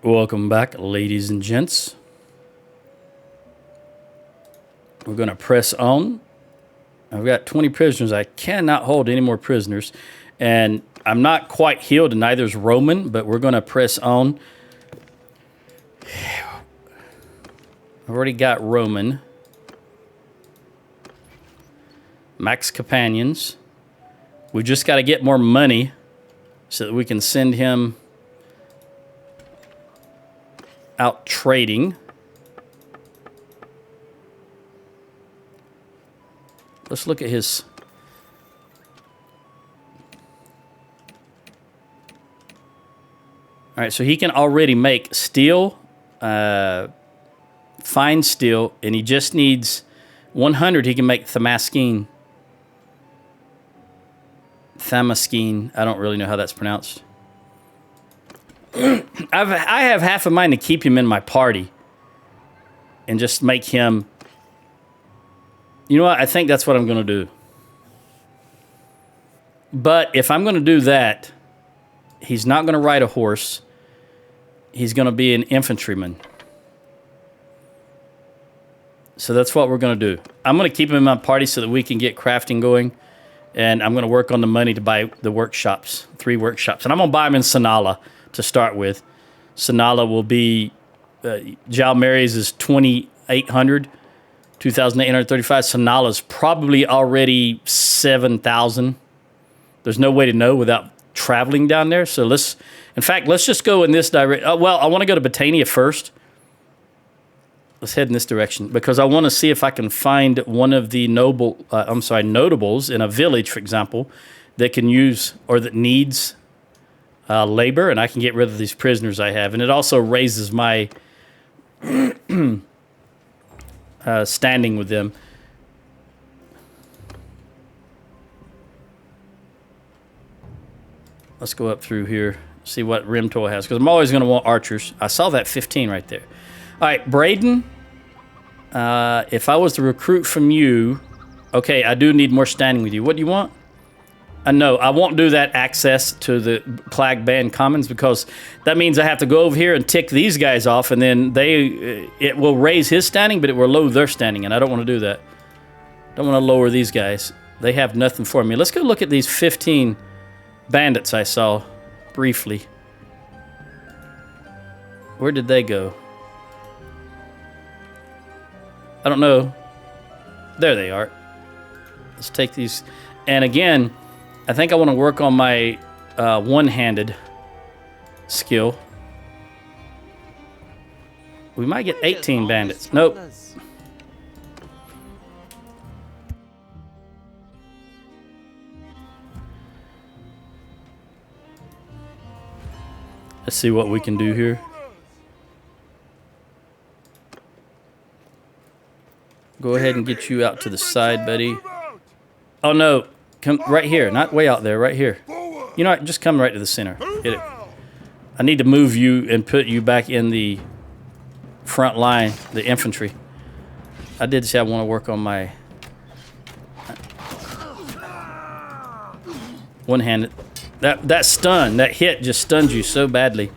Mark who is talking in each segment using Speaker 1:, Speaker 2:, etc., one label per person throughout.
Speaker 1: Welcome back, ladies and gents. We're going to press on. I've got 20 prisoners. I cannot hold any more prisoners. And I'm not quite healed, and neither is Roman, but we're going to press on. I've already got Roman. Max companions. We just got to get more money so that we can send him out trading. Let's look at his. All right, so he can already make steel, fine steel, and he just needs 100. He can make Thamaskene. I don't really know how that's pronounced. I have half a mind to keep him in my party and just make him. You know what? I think that's what I'm going to do. But if I'm going to do that, he's not going to ride a horse. He's going to be an infantryman. So that's what we're going to do. I'm going to keep him in my party so that we can get crafting going. And I'm going to work on the money to buy the workshops, 3 workshops. And I'm going to buy them in Sanala to start with. Sanala will be, Jalmary's is 2,800, 2,835. Sanala's probably already 7,000. There's no way to know without traveling down there. So let's just go in this direction. Well, I want to go to Battania first. Let's head in this direction because I want to see if I can find one of the notables in a village, for example, that can use or that needs labor, and I can get rid of these prisoners I have. And it also raises my standing with them. Let's go up through here, see what Rimtor has, because I'm always going to want archers. I saw that 15 right there. All right, Braden, if I was to recruit from you, okay, I do need more standing with you. What do you want? No, I won't do that access to the Plague Band Commons because that means I have to go over here and tick these guys off, and then it will raise his standing, but it will lower their standing, and I don't want to do that. Don't want to lower these guys. They have nothing for me. Let's go look at these 15 bandits I saw briefly. Where did they go? I don't know. There they are. Let's take these. And again, I think I want to work on my one-handed skill. We might get 18 bandits. Nope. Let's see what we can do here. Go ahead and get you out to the side, buddy. Oh, no. Come right here. Not way out there. Right here. You know what? Just come right to the center. Get it. I need to move you and put you back in the front line, the infantry. I did say I want to work on my one-handed. That stun, that hit just stuns you so badly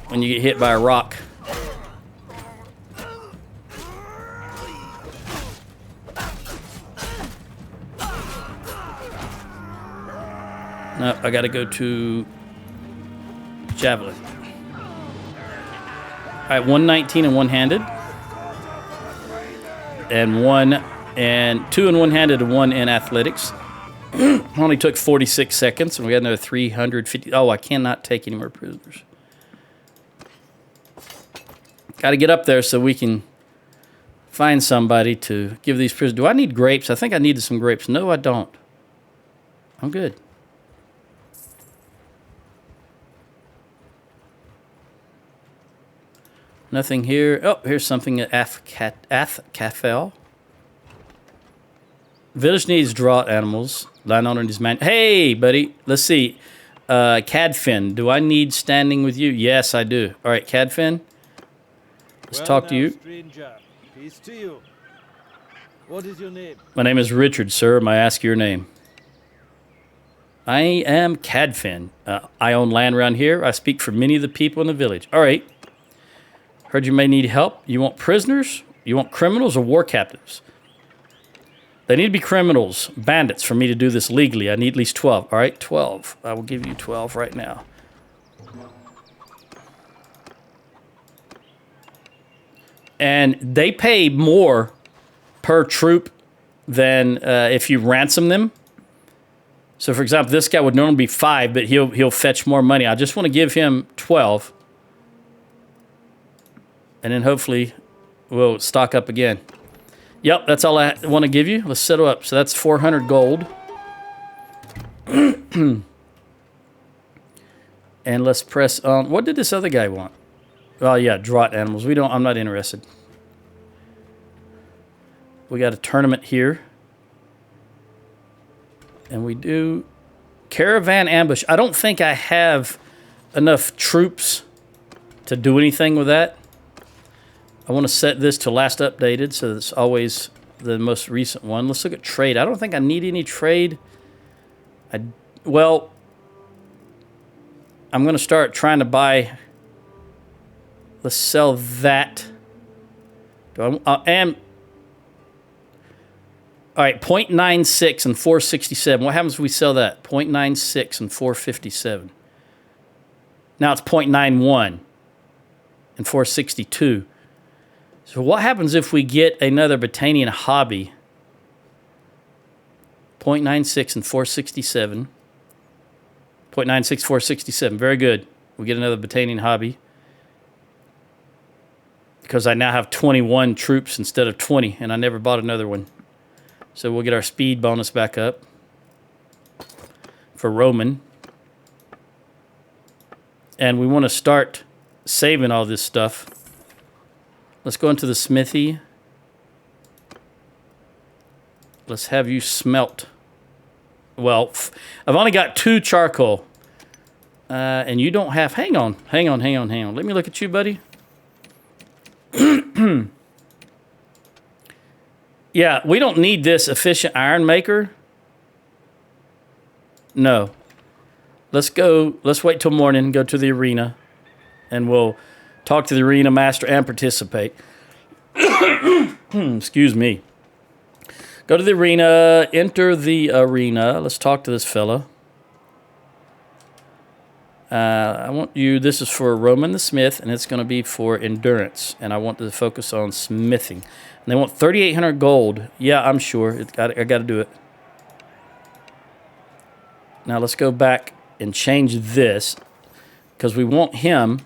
Speaker 1: when you get hit by a rock. No, I gotta go to javelin. All right, 119 and one-handed, and 2 in one-handed and 1 in athletics. Only took 46 seconds, and we got another 350. Oh, I cannot take any more prisoners. Got to get up there so we can find somebody to give these prisoners. Do I need grapes? I think I needed some grapes. No, I don't. I'm good. Nothing here. Oh, here's something at Athkafel. Village needs draught animals. Landowner needs man. Hey, buddy. Let's see. Cadfin. Do I need standing with you? Yes, I do. All right, Cadfin. Let's talk to you.
Speaker 2: Stranger. Peace to you. What is your name?
Speaker 1: My name is Richard, sir. May I ask your name? I am Cadfin. I own land around here. I speak for many of the people in the village. All right. Heard you may need help. You want prisoners? You want criminals or war captives? They need to be criminals, bandits, for me to do this legally. I need at least 12. All right, 12. I will give you 12 right now. And they pay more per troop than if you ransom them. So, for example, this guy would normally be 5, but he'll fetch more money. I just want to give him 12. And then hopefully we'll stock up again. Yep, that's all I want to give you. Let's settle up. So that's 400 gold. And let's press on. What did this other guy want? Oh, yeah, draught animals. I'm not interested. We got a tournament here. And we do caravan ambush. I don't think I have enough troops to do anything with that. I want to set this to last updated, so it's always the most recent one. Let's look at trade. I don't think I need any trade. Well, I'm going to start trying to buy. Let's sell that. All right, 0.96 and 467. What happens if we sell that? 0.96 and 457. Now it's 0.91 and 462. So what happens if we get another Battanian hobby? 0.96 and 467. 0.96, 467. Very good. We get another Battanian hobby. Because I now have 21 troops instead of 20, and I never bought another one. So we'll get our speed bonus back up for Roman. And we want to start saving all this stuff. Let's go into the smithy. Let's have you smelt. Well, I've only got 2 charcoal. And you don't have... Hang on. Let me look at you, buddy. Yeah, we don't need this efficient iron maker. No. Let's wait till morning, go to the arena, and we'll talk to the arena master and participate. Excuse me. Go to the arena, enter the arena. Let's talk to this fella. I want you, this is for Roman the Smith, and it's going to be for endurance. And I want to focus on smithing. And they want 3,800 gold. Yeah, I'm sure. I got to do it. Now let's go back and change this, because we want him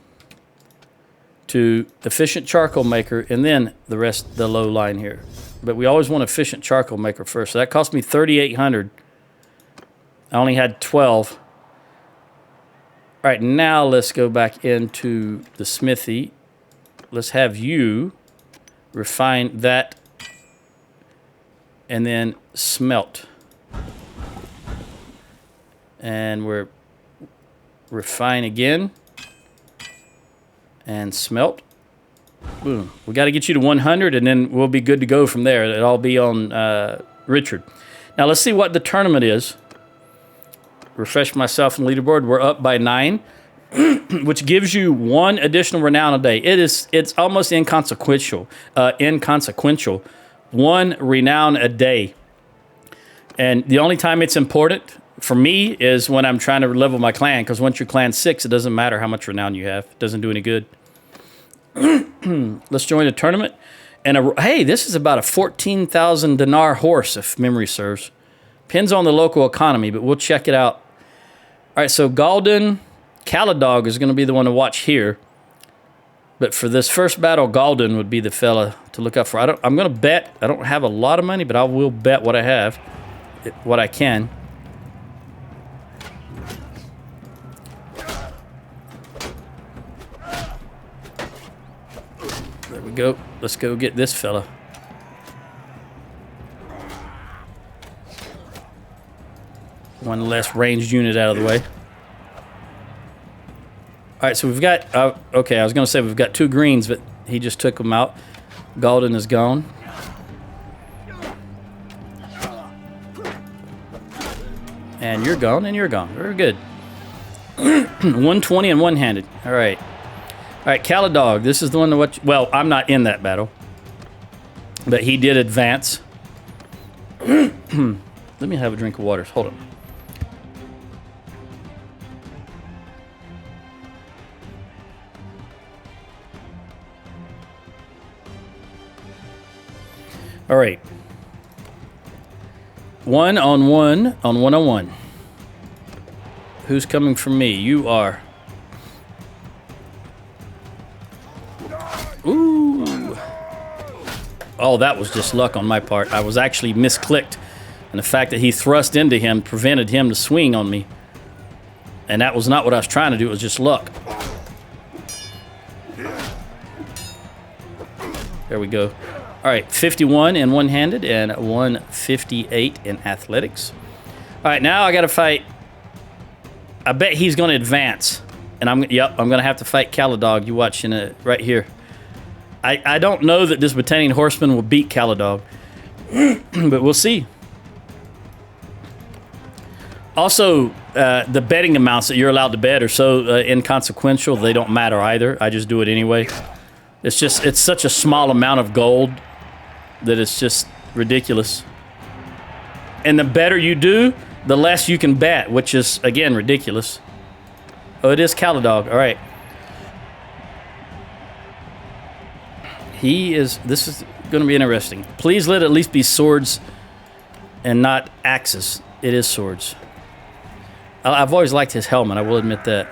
Speaker 1: to efficient charcoal maker, and then the rest, the low line here. But we always want efficient charcoal maker first. So that cost me 3,800. I only had 12. All right, now let's go back into the smithy. Let's have you refine that and then smelt. And we're refine again and smelt. Boom. We got to get you to 100, and then we'll be good to go from there. It'll all be on Richard. Now let's see what the tournament is. Refresh myself in the leaderboard. We're up by 9, which gives you 1 additional renown a day. It's almost inconsequential. 1 renown a day. And the only time it's important for me is when I'm trying to level my clan, because once you're clan 6, it doesn't matter how much renown you have. It doesn't do any good. Let's join a tournament. And hey, this is about a 14,000 dinar horse, if memory serves. Depends on the local economy, but we'll check it out. All right, so Galden, Caladog is going to be the one to watch here. But for this first battle, Galden would be the fella to look out for. I'm going to bet. I don't have a lot of money, but I will bet what I have, what I can. There we go. Let's go get this fella. One less ranged unit out of the way. All right, so we've got... okay, I was going to say we've got 2 greens, but he just took them out. Galden is gone. And you're gone, and you're gone. Very good. 120 and one-handed. All right. All right, Calradia. This is the one that well, I'm not in that battle. But he did advance. Let me have a drink of water. Hold on. All right. 1-on-1 on 1-on-1. Who's coming from me? You are. Ooh. Oh, that was just luck on my part. I was actually misclicked. And the fact that he thrust into him prevented him to swing on me. And that was not what I was trying to do. It was just luck. There we go. All right, 51 in one-handed and 158 in athletics. All right, now I got to fight. I bet he's going to advance. And I'm going to have to fight Calradia. You watching it right here. I don't know that this Battanian horseman will beat Calradia. But we'll see. Also, the betting amounts that you're allowed to bet are so inconsequential, they don't matter either. I just do it anyway. It's such a small amount of gold that it's just ridiculous. And the better you do, the less you can bet, which is, again, ridiculous. Oh, it is Calradia. All right. This is going to be interesting. Please let it at least be swords and not axes. It is swords. I've always liked his helmet, I will admit that.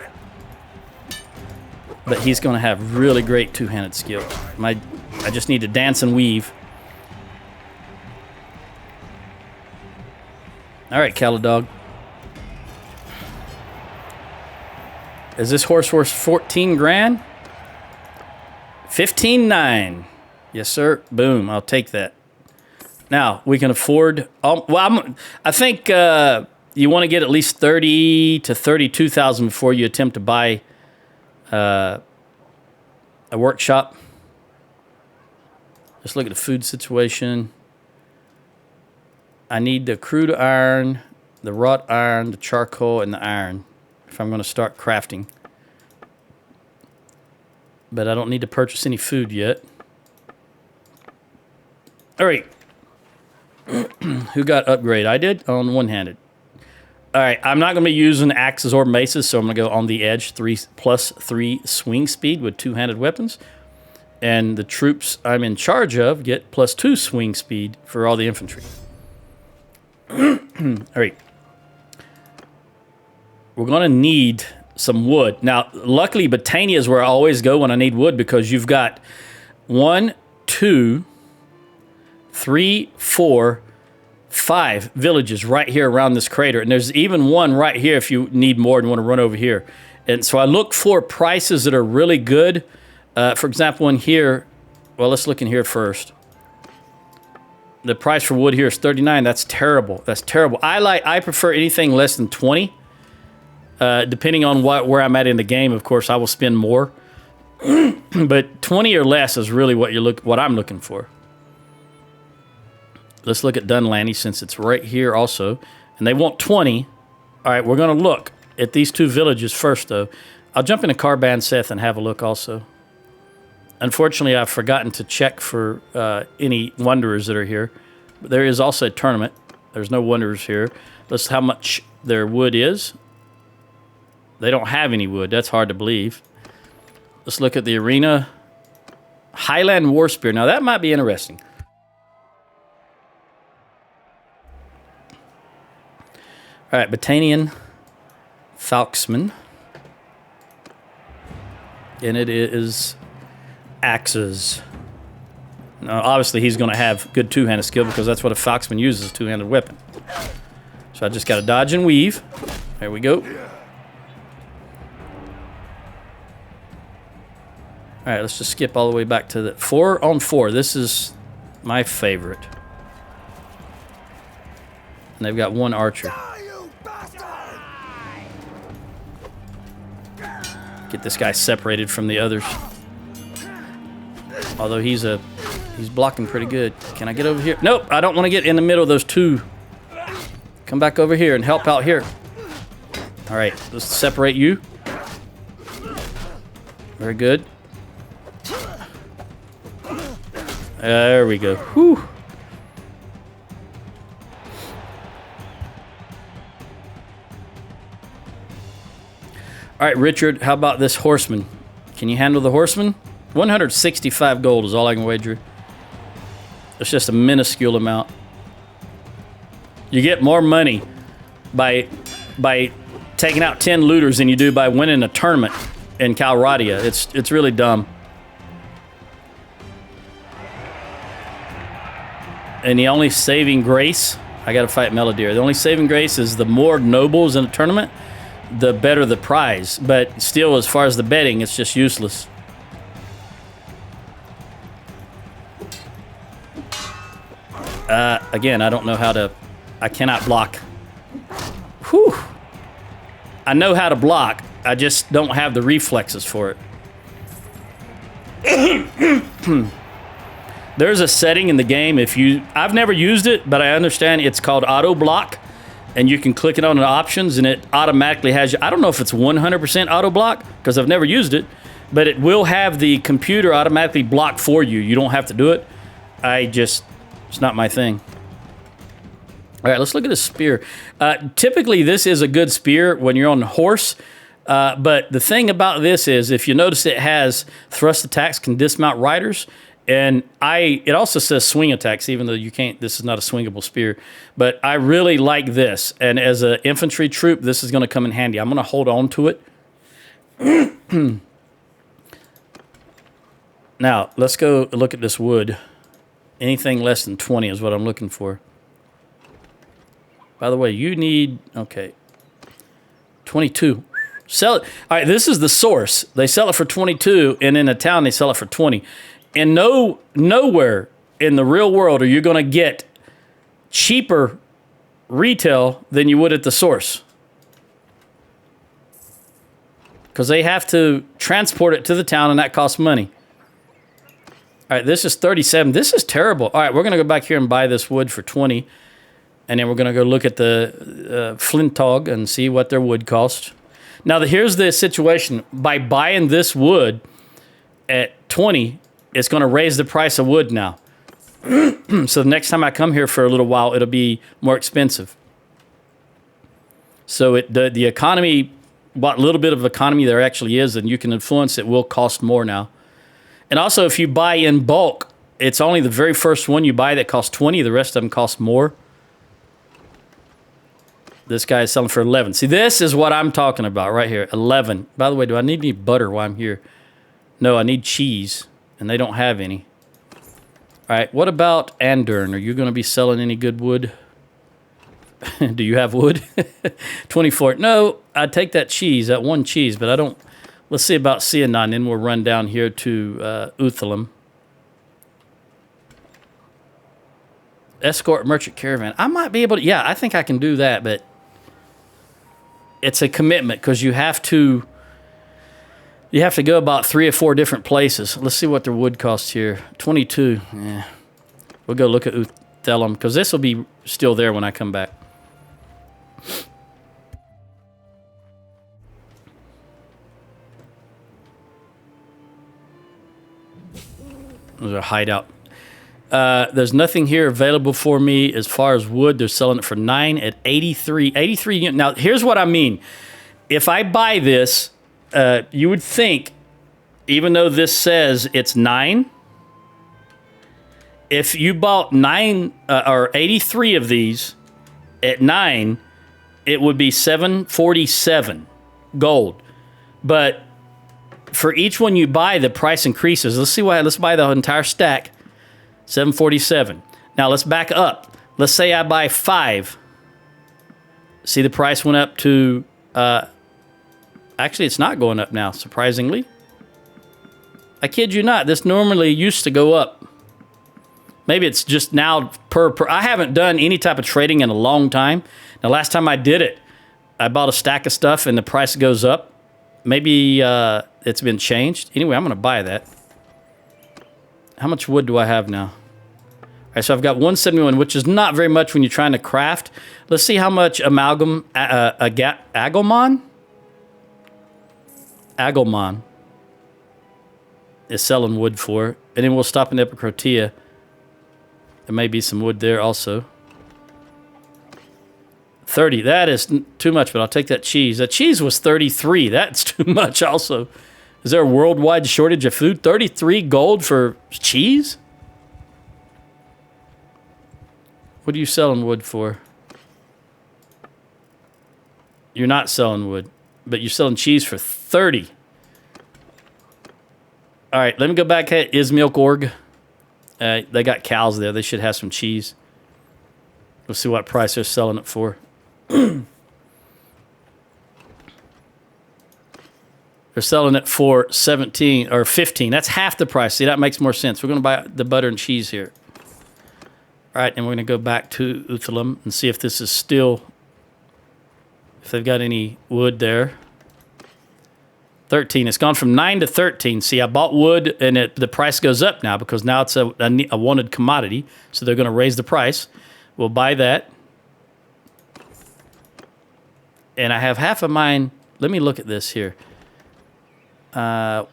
Speaker 1: But he's going to have really great two-handed skill. I just need to dance and weave. All right, Calradia. Is this horse worth 14 grand? 15.9. Yes, sir. Boom. I'll take that. Now, we can afford... I think you want to get at least 30 to 32,000 before you attempt to buy a workshop. Let's look at the food situation. I need the crude iron, the wrought iron, the charcoal, and the iron if I'm going to start crafting. But I don't need to purchase any food yet. All right. Who got upgrade? I did on one-handed. All right, I'm not going to be using axes or maces, so I'm going to go on the edge, +3 swing speed with two-handed weapons. And the troops I'm in charge of get +2 swing speed for all the infantry. All right. We're going to need some wood. Now, luckily, Battania is where I always go when I need wood because you've got 1, 2, 3, 4, 5 villages right here around this crater. And there's even one right here if you need more and want to run over here. And so I look for prices that are really good. For example, in here, well, let's look in here first. The price for wood here is 39. That's terrible. That's terrible. I prefer anything less than 20. Depending on where I'm at in the game, of course, I will spend more. But 20 or less is really what I'm looking for. Let's look at Dunlanny since it's right here also. And they want 20. All right, we're going to look at these two villages first, though. I'll jump into Carban-Seth and have a look also. Unfortunately, I've forgotten to check for any wanderers that are here. But there is also a tournament. There's no wanderers here. Let's see how much their wood is. They don't have any wood. That's hard to believe. Let's look at the arena. Highland War Spear. Now, that might be interesting. All right, Battanian Falksman. And it is axes. Now, obviously, he's going to have good two-handed skill because that's what a Falksman uses, a two-handed weapon. So I just got to dodge and weave. There we go. All right, let's just skip all the way back to the 4-on-4. This is my favorite. And they've got one archer. Get this guy separated from the others. Although he's blocking pretty good. Can I get over here? Nope, I don't want to get in the middle of those two. Come back over here and help out here. All right, let's separate you. Very good. There we go. Whew. All right, Richard, how about this horseman? Can you handle the horseman? 165 gold is all I can wager. It's just a minuscule amount. You get more money by taking out 10 looters than you do by winning a tournament in Calradia. It's really dumb. And the only saving grace, I gotta fight Melodier. The only saving grace is the more nobles in a tournament, the better the prize. But still, as far as the betting, it's just useless. Again, I don't know how to... I cannot block. Whew. I know how to block. I just don't have the reflexes for it. There's a setting in the game, I've never used it, but I understand it's called auto block. And you can click it on the options and it automatically has you. I don't know if it's 100% auto block because I've never used it, but it will have the computer automatically block for you. You don't have to do it. It's not my thing. All right, let's look at this spear. Typically, this is a good spear when you're on the horse. But the thing about this is, if you notice, it has thrust attacks can dismount riders. And it also says swing attacks, even though you can't, this is not a swingable spear. But I really like this. And as an infantry troop, this is going to come in handy. I'm going to hold on to it. Now, let's go look at this wood. Anything less than 20 is what I'm looking for. By the way, you need, okay, 22. Sell it. All right, this is the source. They sell it for 22, and in a town, they sell it for 20. And nowhere in the real world are you going to get cheaper retail than you would at the source. Because they have to transport it to the town, and that costs money. All right, this is 37. This is terrible. All right, we're going to go back here and buy this wood for 20. And then we're going to go look at the Flintog and see what their wood costs. Now, here's the situation. By buying this wood at 20, it's going to raise the price of wood now. So the next time I come here for a little while, it'll be more expensive. So the economy, what little bit of economy there actually is, and you can influence, it will cost more now. And also, if you buy in bulk, it's only the very first one you buy that costs 20. The rest of them cost more. This guy is selling for 11. See, this is what I'm talking about right here. 11. By the way, do I need any butter while I'm here? No, I need cheese, and they don't have any. All right, what about Andern? Are you going to be selling any good wood? Do you have wood? 24. No, I take that cheese, that one cheese, but I don't. Let's see about Cianon, then we'll run down here to Uthalam. Escort merchant caravan. I might be able to, yeah, I think I can do that, but it's a commitment because you have to go about 3 or 4 different places. Let's see what their wood costs here. 22. Yeah. We'll go look at Uthalam because this will be still there when I come back. There's a hideout. There's nothing here available for me as far as wood. They're selling it for 9 at 83. 83. Now, here's what I mean. If I buy this, you would think, even though this says it's 9, if you bought 9 or 83 of these at 9, it would be 747 gold. But for each one you buy, the price increases. Let's see why. Let's buy the entire stack. 747. Now let's back up. Let's say I buy 5. See, the price went up to. Actually, it's not going up now. Surprisingly, I kid you not. This normally used to go up. Maybe it's just now per. I haven't done any type of trading in a long time. Now, last time I did it, I bought a stack of stuff and the price goes up. Maybe it's been changed. Anyway, I'm going to buy that. How much wood do I have now? All right, so I've got 171, which is not very much when you're trying to craft. Let's see how much amalgam, Agelmon is selling wood for. And then we'll stop in Epicrotea. There may be some wood there also. 30, that is too much, but I'll take that cheese. That cheese was 33. That's too much also. Is there a worldwide shortage of food? 33 gold for cheese? What are you selling wood for? You're not selling wood, but you're selling cheese for 30. All right, let me go back at Ismilk.org. They got cows there. They should have some cheese. We'll see what price they're selling it for. They're selling it for 17 or 15. That's half the price. See, that makes more sense. We're going to buy the butter and cheese here. All right, and we're going to go back to Uthalam and see if this is still, if they've got any wood there. 13. It's gone from 9 to 13. See, I bought wood, and the price goes up now because now it's a wanted commodity, so they're going to raise the price. We'll buy that. And I have half of mine. Let me look at this here. If I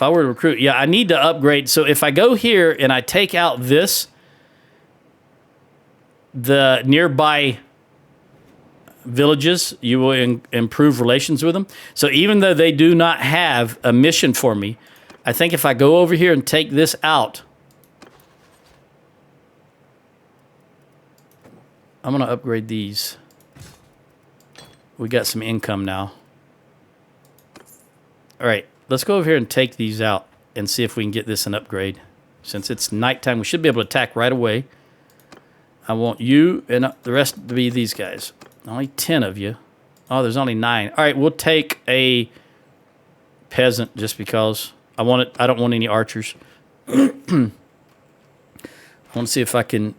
Speaker 1: were to recruit, yeah, I need to upgrade. So if I go here and I take out this, the nearby villages, you will improve relations with them. So even though they do not have a mission for me, I think if I go over here and take this out, I'm going to upgrade these. We got some income now. All right, let's go over here and take these out and see if we can get this an upgrade. Since it's nighttime, we should be able to attack right away. I want you and the rest to be these guys. Only 10 of you. Oh, there's only 9. All right, we'll take a peasant just because I want it. I don't want any archers. I want to see if I can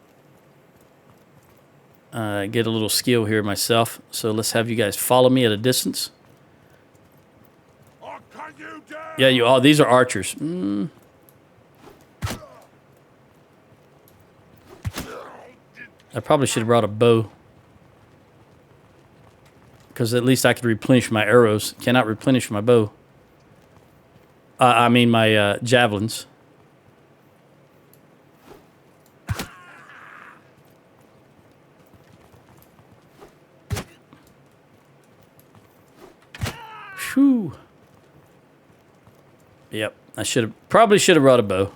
Speaker 1: get a little skill here myself. So let's have you guys follow me at a distance. Yeah, you all. These are archers. I probably should have brought a bow. Because at least I could replenish my arrows. Cannot replenish my bow. I mean my javelins. Whew. Yep, I probably should have brought a bow.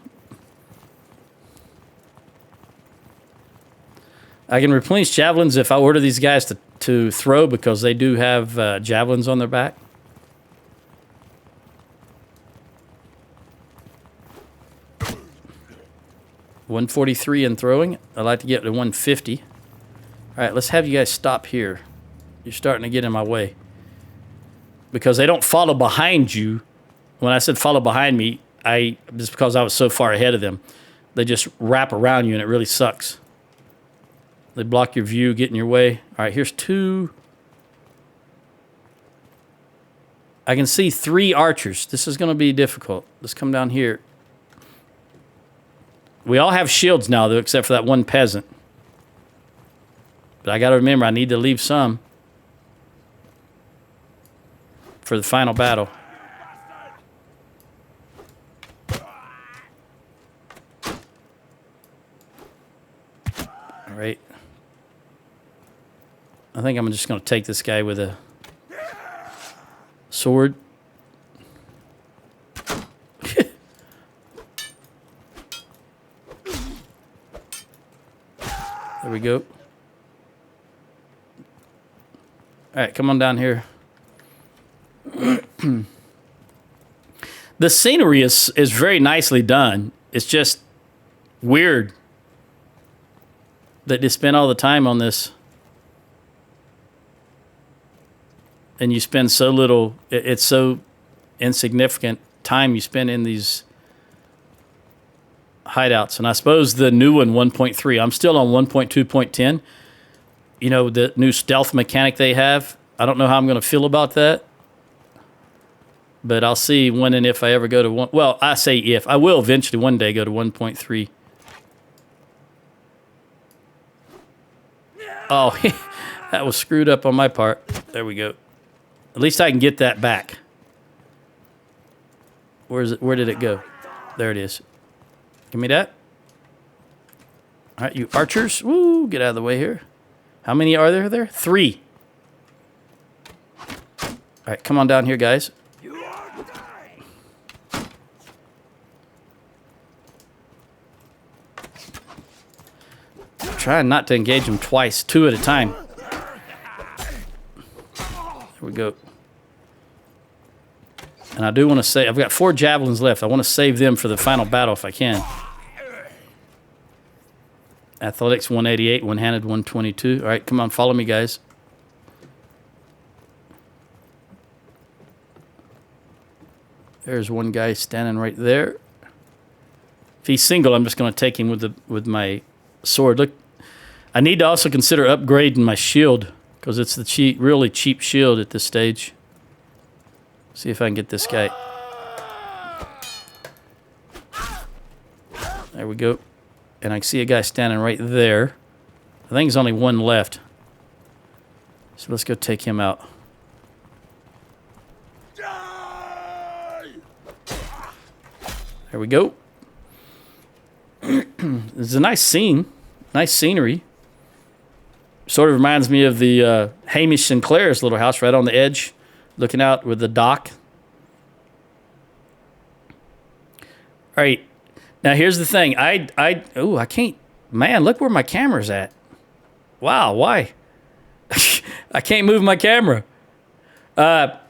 Speaker 1: I can replenish javelins if I order these guys to throw because they do have javelins on their back. $143 in throwing. I'd like to get to 150. All right, let's have you guys stop here. You're starting to get in my way. Because they don't follow behind you. When I said follow behind me, just because I was so far ahead of them. They just wrap around you and it really sucks. They block your view, get in your way. All right, here's 2. I can see 3 archers. This is going to be difficult. Let's come down here. We all have shields now, though, except for that one peasant. But I got to remember, I need to leave some for the final battle. All right. I think I'm just going to take this guy with a sword. There we go. All right, come on down here. The scenery is very nicely done. It's just weird that they spend all the time on this. And you spend so little, it's so insignificant time you spend in these hideouts. And I suppose the new one, 1.3, I'm still on 1.2.10. You know, the new stealth mechanic they have. I don't know how I'm going to feel about that. But I'll see when and if I ever go to one. Well, I say if. I will eventually one day go to 1.3. Oh, that was screwed up on my part. There we go. At least I can get that back. Where is it? Where did it go? There it is. Give me that. All right, you archers. Woo, get out of the way here. How many are there? 3. All right, come on down here, guys. Trying not to engage them twice, 2 at a time. There we go. And I do want to say, I've got 4 javelins left. I want to save them for the final battle if I can. Athletics 188, one-handed 122. All right, come on, follow me, guys. There's one guy standing right there. If he's single, I'm just going to take him with my sword. Look, I need to also consider upgrading my shield because it's the really cheap shield at this stage. See if I can get this guy. There we go. And I can see a guy standing right there. I think there's only one left. So let's go take him out. There we go. It's a nice scene. Nice scenery. Sort of reminds me of the Hamish Sinclair's little house right on the edge, looking out with the dock. All right. Now, here's the thing. I can't. Man, look where my camera's at. Wow, why? I can't move my camera.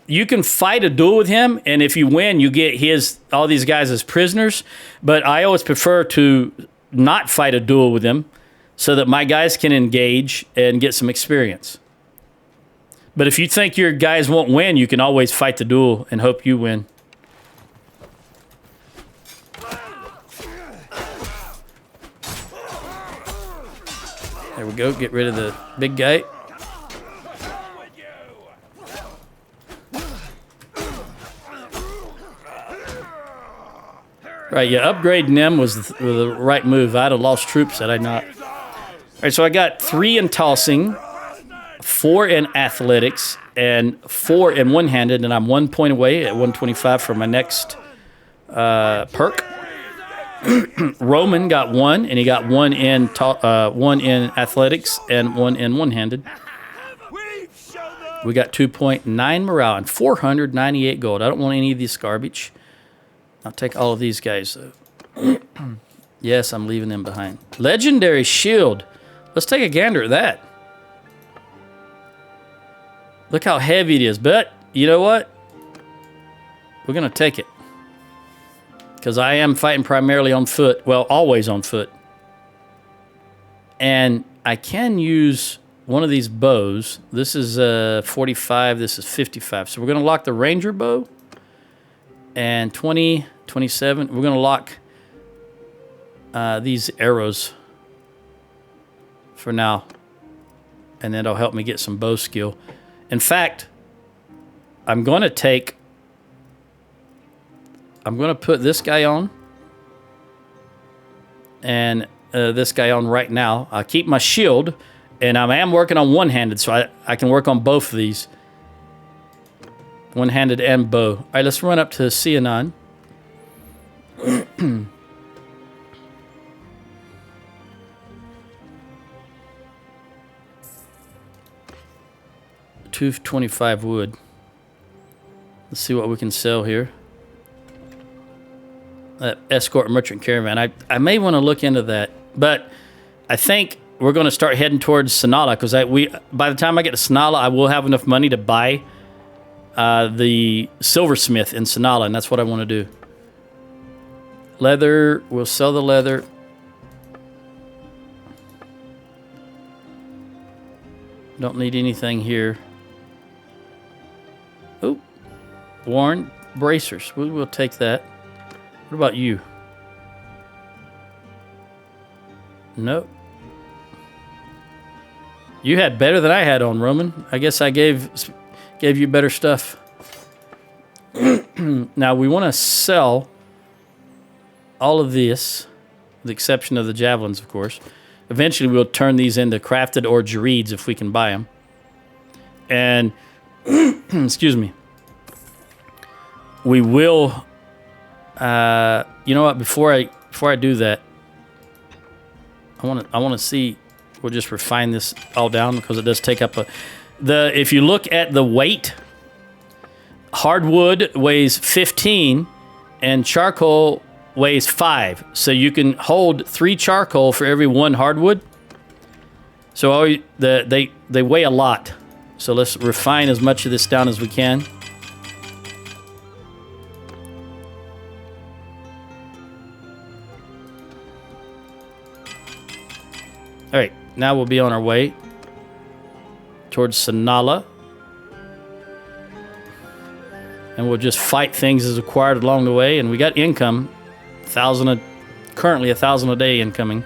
Speaker 1: You can fight a duel with him, and if you win, you get all these guys as prisoners. But I always prefer to not fight a duel with him so that my guys can engage and get some experience. But if you think your guys won't win, you can always fight the duel and hope you win. There we go. Get rid of the big guy. Right, yeah, upgrading them was the right move. I'd have lost troops had I not. All right, so I got 3 in tossing, 4 in athletics, and 4 in one-handed, and I'm 1 point away at 125 for my next perk. Roman got 1, and he got 1 in athletics and 1 in one-handed. We got 2.9 morale and 498 gold. I don't want any of this garbage. I'll take all of these guys, though. Yes, I'm leaving them behind. Legendary shield. Let's take a gander at that. Look how heavy it is. But, you know what? We're going to take it. Because I am fighting primarily on foot. Well, always on foot. And I can use one of these bows. This is 45. This is 55. So we're going to lock the ranger bow. And 20, 27. We're going to lock these arrows for now. And then it'll help me get some bow skill. In fact, I'm going to put this guy on. And this guy on right now. I'll keep my shield. And I am working on one-handed, so I can work on both of these. One-handed and bow. All right, let's run up to Cianon. 225 wood. Let's see what we can sell here. Escort merchant caravan. I may want to look into that, but I think we're going to start heading towards Sanala because by the time I get to Sanala, I will have enough money to buy the silversmith in Sanala, and that's what I want to do. Leather. We'll sell the leather. Don't need anything here. Oh, worn bracers. We'll take that. What about you? Nope. You had better than I had on, Roman. I guess I gave you better stuff. Now we want to sell all of this, with the exception of the javelins, of course. Eventually, we'll turn these into crafted or Girds if we can buy them. And, excuse me, we will, you know what, before I do that, I want to see, we'll just refine this all down because it does take up if you look at the weight, hardwood weighs 15 and charcoal weighs 5. So you can hold 3 charcoal for every 1 hardwood. So they weigh a lot. So let's refine as much of this down as we can. All right, now we'll be on our way towards Sanala. And we'll just fight things as acquired along the way. And we got income, currently 1,000 a day incoming.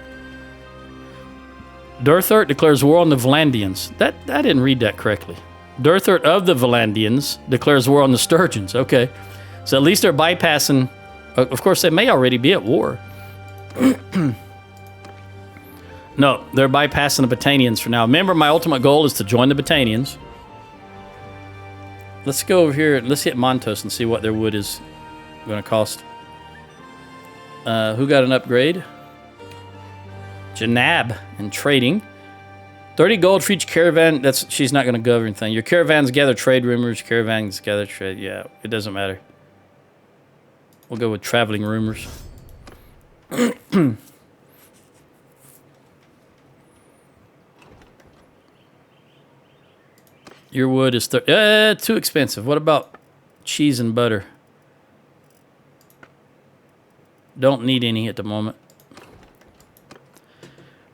Speaker 1: Durthert declares war on the Valandians. I didn't read that correctly. Durthert of the Valandians declares war on the Sturgeons. Okay. So at least they're bypassing... Of course, they may already be at war. No, they're bypassing the Battanians for now. Remember, my ultimate goal is to join the Battanians. Let's go over here. Let's hit Montos and see what their wood is going to cost. Who got an upgrade? Janab in trading. 30 gold for each caravan. She's not going to govern anything. Your caravans gather trade rumors. Caravans gather trade. Yeah, it doesn't matter. We'll go with traveling rumors. Your wood is too expensive. What about cheese and butter? Don't need any at the moment.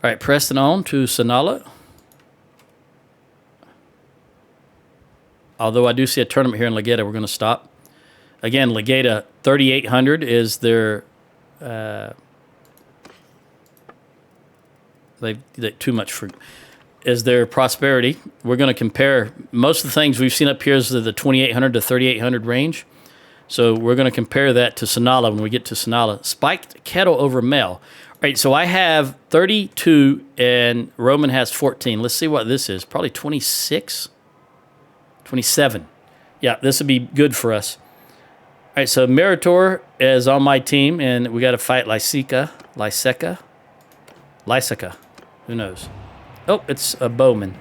Speaker 1: All right, Preston on to Sanala. Although I do see a tournament here in Legata, we're going to stop. Again, Legata 3,800 is their... too much for... is their prosperity. We're going to compare... Most of the things we've seen up here is the 2,800 to 3,800 range. So we're going to compare that to Sanala when we get to Sanala. Spiked kettle over mail. All right, so I have 32 and Roman has 14. Let's see what this is. Probably 26? 27. Yeah, this would be good for us. All right, so Meritor is on my team, and we got to fight Lysica. Who knows? Oh, it's a bowman.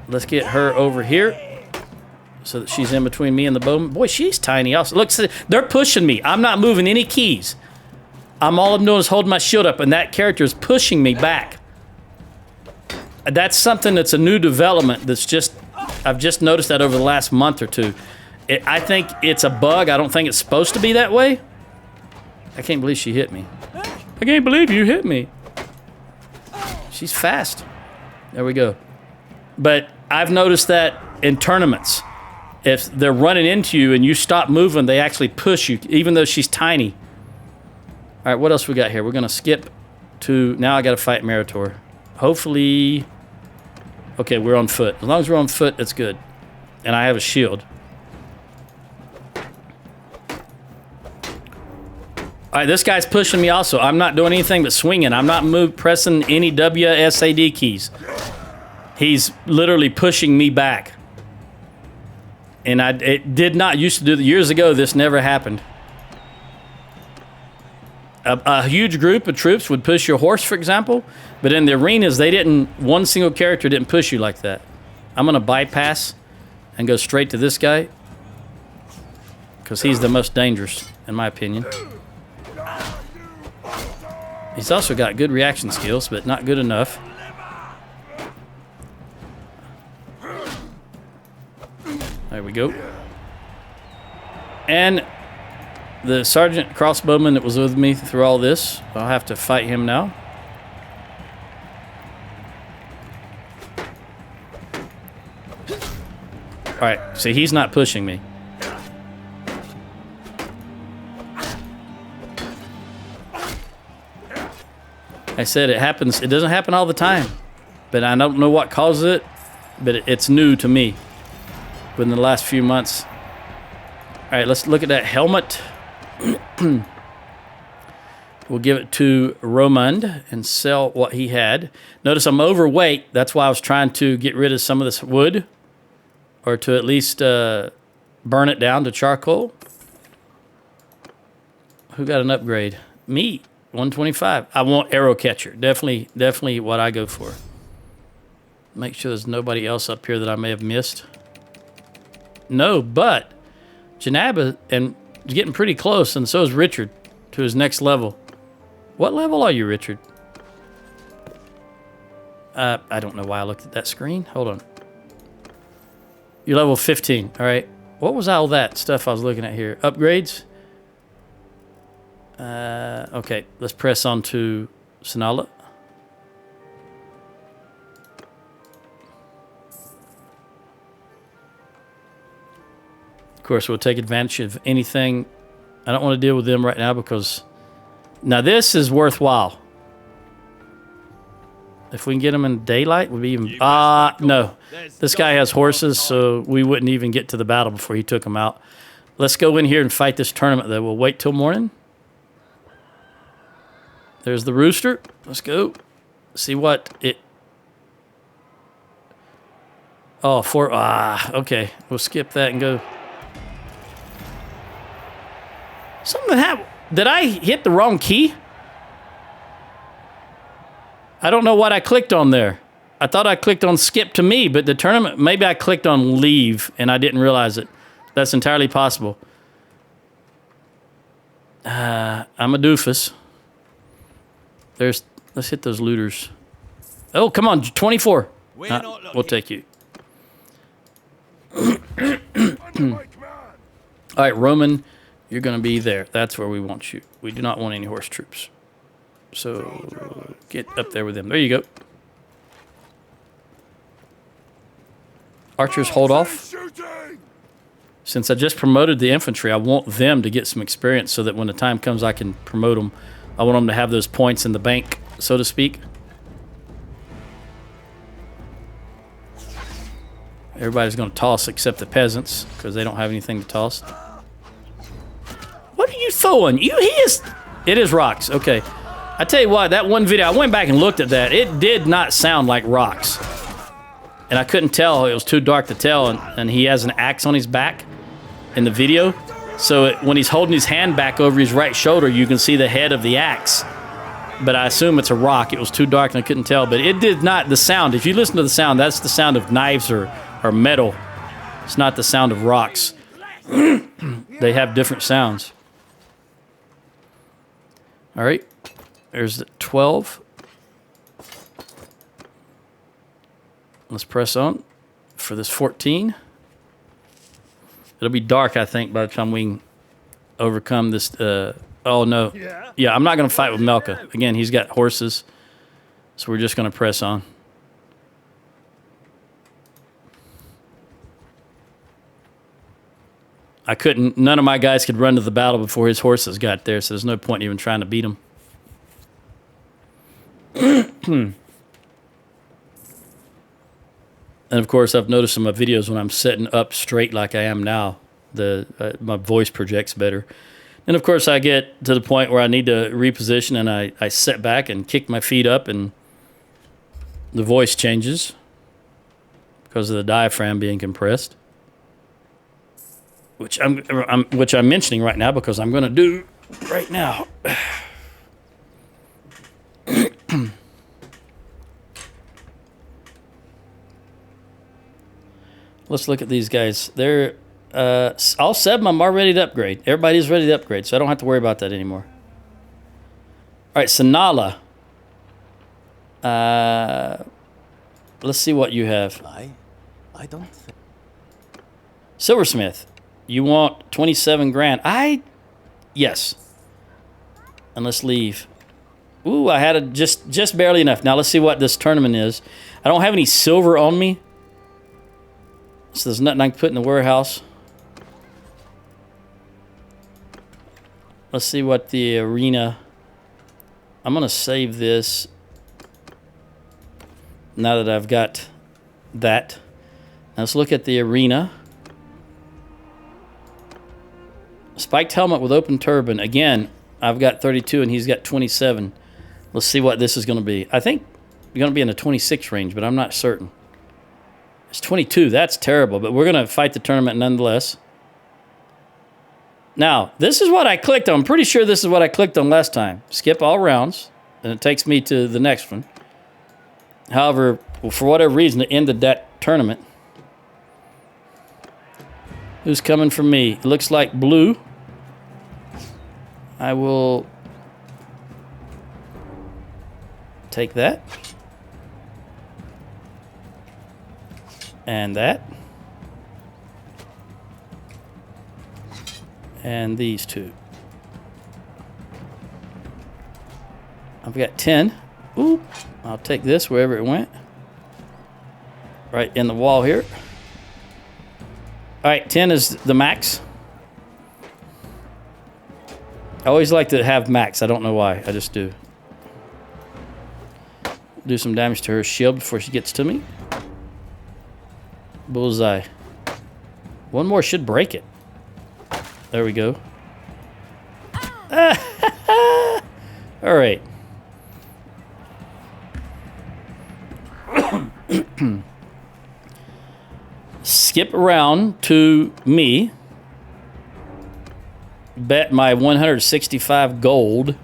Speaker 1: Let's get her over here so that she's in between me and the bowman. Boy, she's tiny also. Look, they're pushing me. I'm not moving any keys. All I'm doing is holding my shield up, and that character is pushing me back. That's something that's a new development that's I've just noticed that over the last month or two. I think it's a bug. I don't think it's supposed to be that way. I can't believe she hit me. I can't believe you hit me. She's fast. There we go. But I've noticed that in tournaments, if they're running into you and you stop moving, they actually push you, even though she's tiny. All right, what else we got here? We're going to skip to... Now I got to fight Meritor. Hopefully... Okay, we're on foot. As long as we're on foot, it's good. And I have a shield. All right, this guy's pushing me also. I'm not doing anything but swinging. I'm not pressing any WSAD keys. He's literally pushing me back. And it did not used to do... Years ago, this never happened. A huge group of troops would push your horse, for example, but in the arenas, one single character didn't push you like that. I'm going to bypass and go straight to this guy because he's the most dangerous, in my opinion. He's also got good reaction skills, but not good enough. There we go. And the sergeant crossbowman that was with me through all this, I'll have to fight him now. All right, see, he's not pushing me. I said it happens. It doesn't happen all the time, but I don't know what causes it, but it's new to me within the last few months. All right, let's look at that helmet. We'll give it to Romand and sell what he had. Notice I'm overweight. That's why I was trying to get rid of some of this wood, or to at least burn it down to charcoal. Who got an upgrade? Me, 125. I want arrow catcher. Definitely what I go for. Make sure there's nobody else up here that I may have missed. No, but Janaba and getting pretty close, and so is Richard to his next level. What level are you, Richard? I don't know why I looked at that screen. Hold on. You're level 15. All right. What was all that stuff I was looking at here? Upgrades? Okay. Let's press on to Sinala. Of course, we'll take advantage of anything. I don't want to deal with them right now because... Now, this is worthwhile. If we can get them in daylight, would be even... no. This guy has horses, so we wouldn't even get to the battle before he took them out. Let's go in here and fight this tournament, though. We'll wait till morning. There's the rooster. Let's go. See what it... Oh, okay. We'll skip that and go... Something happened. Did I hit the wrong key? I don't know what I clicked on there. I thought I clicked on skip to me, but the tournament, maybe I clicked on leave and I didn't realize it. That's entirely possible. I'm a doofus. Let's hit those looters. Oh, come on, 24. We'll take you. All right, Roman. You're going to be there. That's where we want you. We do not want any horse troops. So get up there with them. There you go. Archers, hold off. Since I just promoted the infantry, I want them to get some experience so that when the time comes I can promote them. I want them to have those points in the bank, so to speak. Everybody's going to toss except the peasants because they don't have anything to toss. What are you throwing? It is rocks. Okay. I tell you what, that one video, I went back and looked at that. It did not sound like rocks. And I couldn't tell. It was too dark to tell. And he has an axe on his back in the video. So when he's holding his hand back over his right shoulder, you can see the head of the axe. But I assume it's a rock. It was too dark and I couldn't tell. But it did not, the sound, if you listen to the sound, that's the sound of knives or metal. It's not the sound of rocks. They have different sounds. All right, there's the 12. Let's press on for this 14. It'll be dark, I think, by the time we can overcome this. Oh, no. Yeah, I'm not going to fight with Melka. Again, he's got horses, so we're just going to press on. None of my guys could run to the battle before his horses got there, so there's no point in even trying to beat them. And of course, I've noticed in my videos when I'm sitting up straight like I am now, my voice projects better. And of course, I get to the point where I need to reposition and I sit back and kick my feet up and the voice changes because of the diaphragm being compressed. Which I'm mentioning right now because I'm going to do right now. Let's look at these guys. They're all 7 of them are ready to upgrade. Everybody's ready to upgrade, so I don't have to worry about that anymore. All right, Sinala. Let's see what you have.
Speaker 2: I don't think.
Speaker 1: Silversmith. You want 27 grand. Yes. And let's leave. Ooh, I had just barely enough. Now let's see what this tournament is. I don't have any silver on me. So there's nothing I can put in the warehouse. Let's see what the arena... I'm going to save this. Now that I've got that. Now let's look at the arena. Spiked helmet with open turban. Again, I've got 32 and he's got 27. Let's see what this is going to be. I think we're going to be in the 26 range, but I'm not certain. It's 22. That's terrible, but we're going to fight the tournament nonetheless. Now, this is what I clicked on. I'm pretty sure this is what I clicked on last time. Skip all rounds, and it takes me to the next one. However, for whatever reason, it ended that tournament. Who's coming from me? It looks like blue. I will take that. And that. And these two. I've got 10. Ooh, I'll take this wherever it went. Right in the wall here. All right, 10 is the max. I always like to have max. I don't know why. I just do. Do some damage to her shield before she gets to me. Bullseye. One more should break it. There we go. All right. Skip around to me. Bet my 165 gold.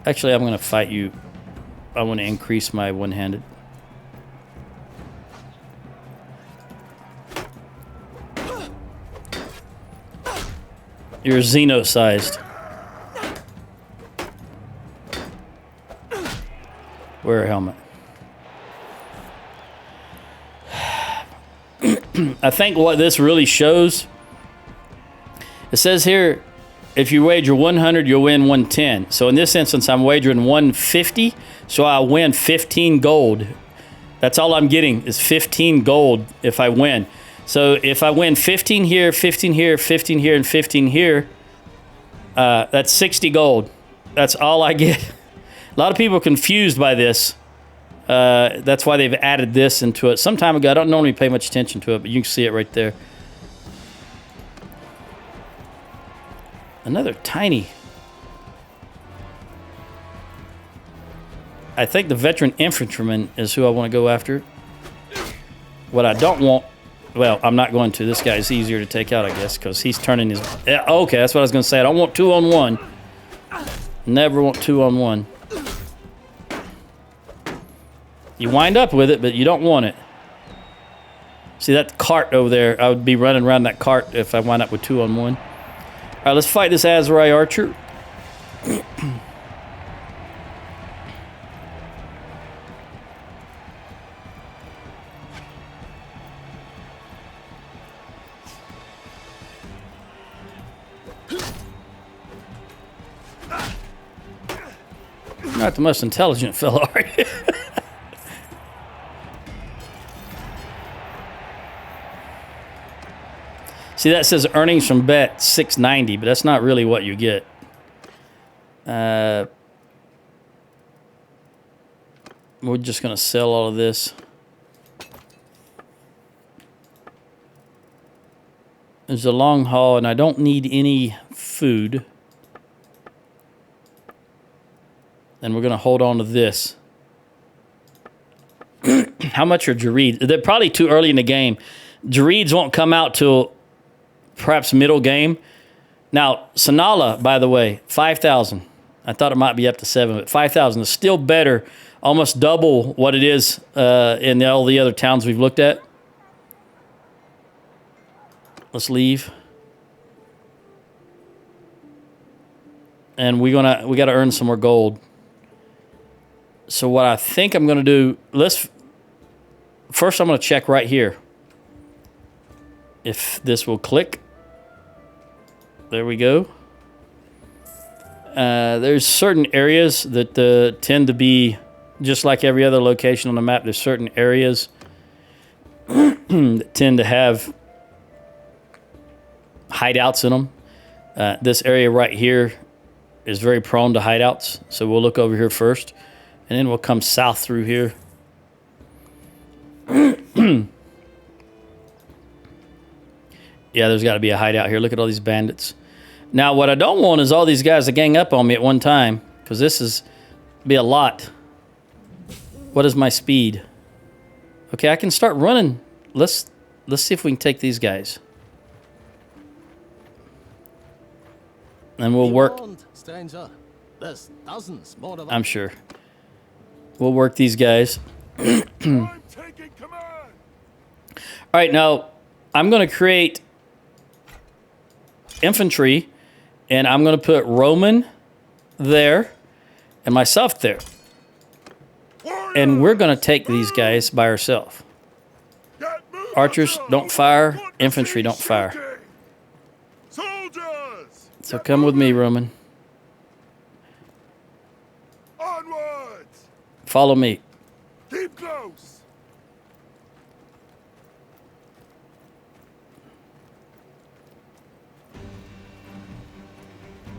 Speaker 1: Actually, I'm going to fight you. I want to increase my one-handed. You're Xeno-sized. Wear a helmet. I think what this really shows, it says here, if you wager 100, you'll win 110. So in this instance, I'm wagering 150, so I'll win 15 gold. That's all I'm getting is 15 gold if I win. So if I win 15 here, 15 here, 15 here, and 15 here, that's 60 gold. That's all I get. A lot of people are confused by this. That's why they've added this into it. Some time ago, I don't normally pay much attention to it, but you can see it right there. Another tiny. I think the veteran infantryman is who I want to go after. What I don't want, well, I'm not going to. This guy is easier to take out, I guess, because he's turning his... Okay, that's what I was going to say. I don't want 2-on-1. Never want 2-on-1. You wind up with it, but you don't want it. See that cart over there? I would be running around that cart if I wind up with 2-on-1. All right, let's fight this Azrai archer. You're not the most intelligent fellow, are you? See, that says earnings from bet 690, but that's not really what you get. We're just going to sell all of this. There's a long haul, and I don't need any food. And we're going to hold on to this. How much are Gird? They're probably too early in the game. Girds won't come out till perhaps middle game. Now, Sanala, by the way, 5,000. I thought it might be up to 7, but 5,000 is still better, almost double what it is in all the other towns we've looked at. Let's leave. And we got to earn some more gold. So what I think I'm going to do, first I'm going to check right here if this will click. There we go. There's certain areas that tend to be just like every other location on the map. There's certain areas that tend to have hideouts in them. This area right here is very prone to hideouts. So we'll look over here first, and then we'll come south through here. Yeah, there's got to be a hideout here. Look at all these bandits. Now, what I don't want is all these guys to gang up on me at one time, because this is be a lot. What is my speed? Okay, I can start running. Let's see if we can take these guys. And we'll work.
Speaker 2: Stranger. There's dozens more of
Speaker 1: I'm sure. We'll work these guys.
Speaker 3: I'm taking command.
Speaker 1: All right, now I'm going to create infantry, and I'm going to put Roman there and myself there. And we're going to take these guys by ourselves. Archers don't fire, infantry don't fire.
Speaker 3: Soldiers!
Speaker 1: So come with me, Roman.
Speaker 3: Onwards!
Speaker 1: Follow me.
Speaker 3: Keep close!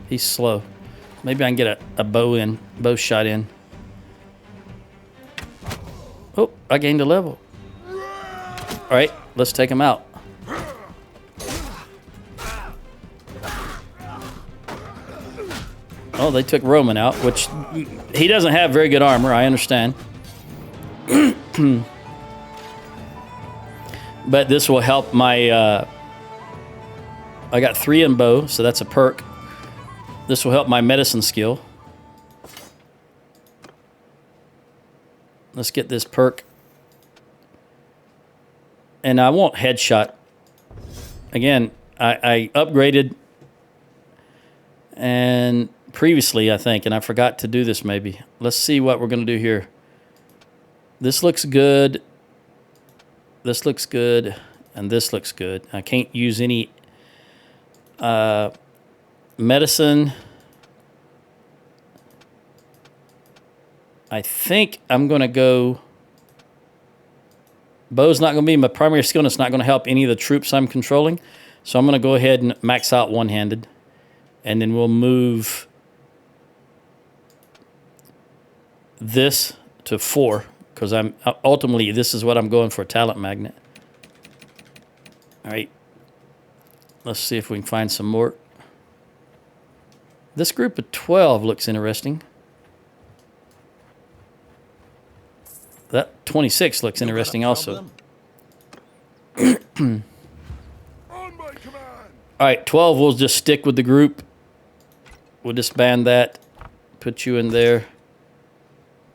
Speaker 1: He's slow. Maybe I can get a bow shot in. Oh, I gained a level. All right, let's take him out. Oh, they took Roman out, which he doesn't have very good armor, I understand. But this will help my... I got 3 in bow, so that's a perk. This will help my medicine skill. Let's get this perk. And I want headshot. Again, I upgraded and previously, I think, and I forgot to do this maybe. Let's see what we're going to do here. This looks good. This looks good. And this looks good. I can't use any medicine. I think I'm going to go... Bow's not going to be my primary skill, and it's not going to help any of the troops I'm controlling. So I'm going to go ahead and max out one-handed. And then we'll move this to 4. Because I'm ultimately, this is what I'm going for, talent magnet. All right. Let's see if we can find some more. This group of 12 looks interesting. That 26 looks interesting also.
Speaker 3: On my command!
Speaker 1: All right, 12 will just stick with the group. We'll disband that. Put you in there.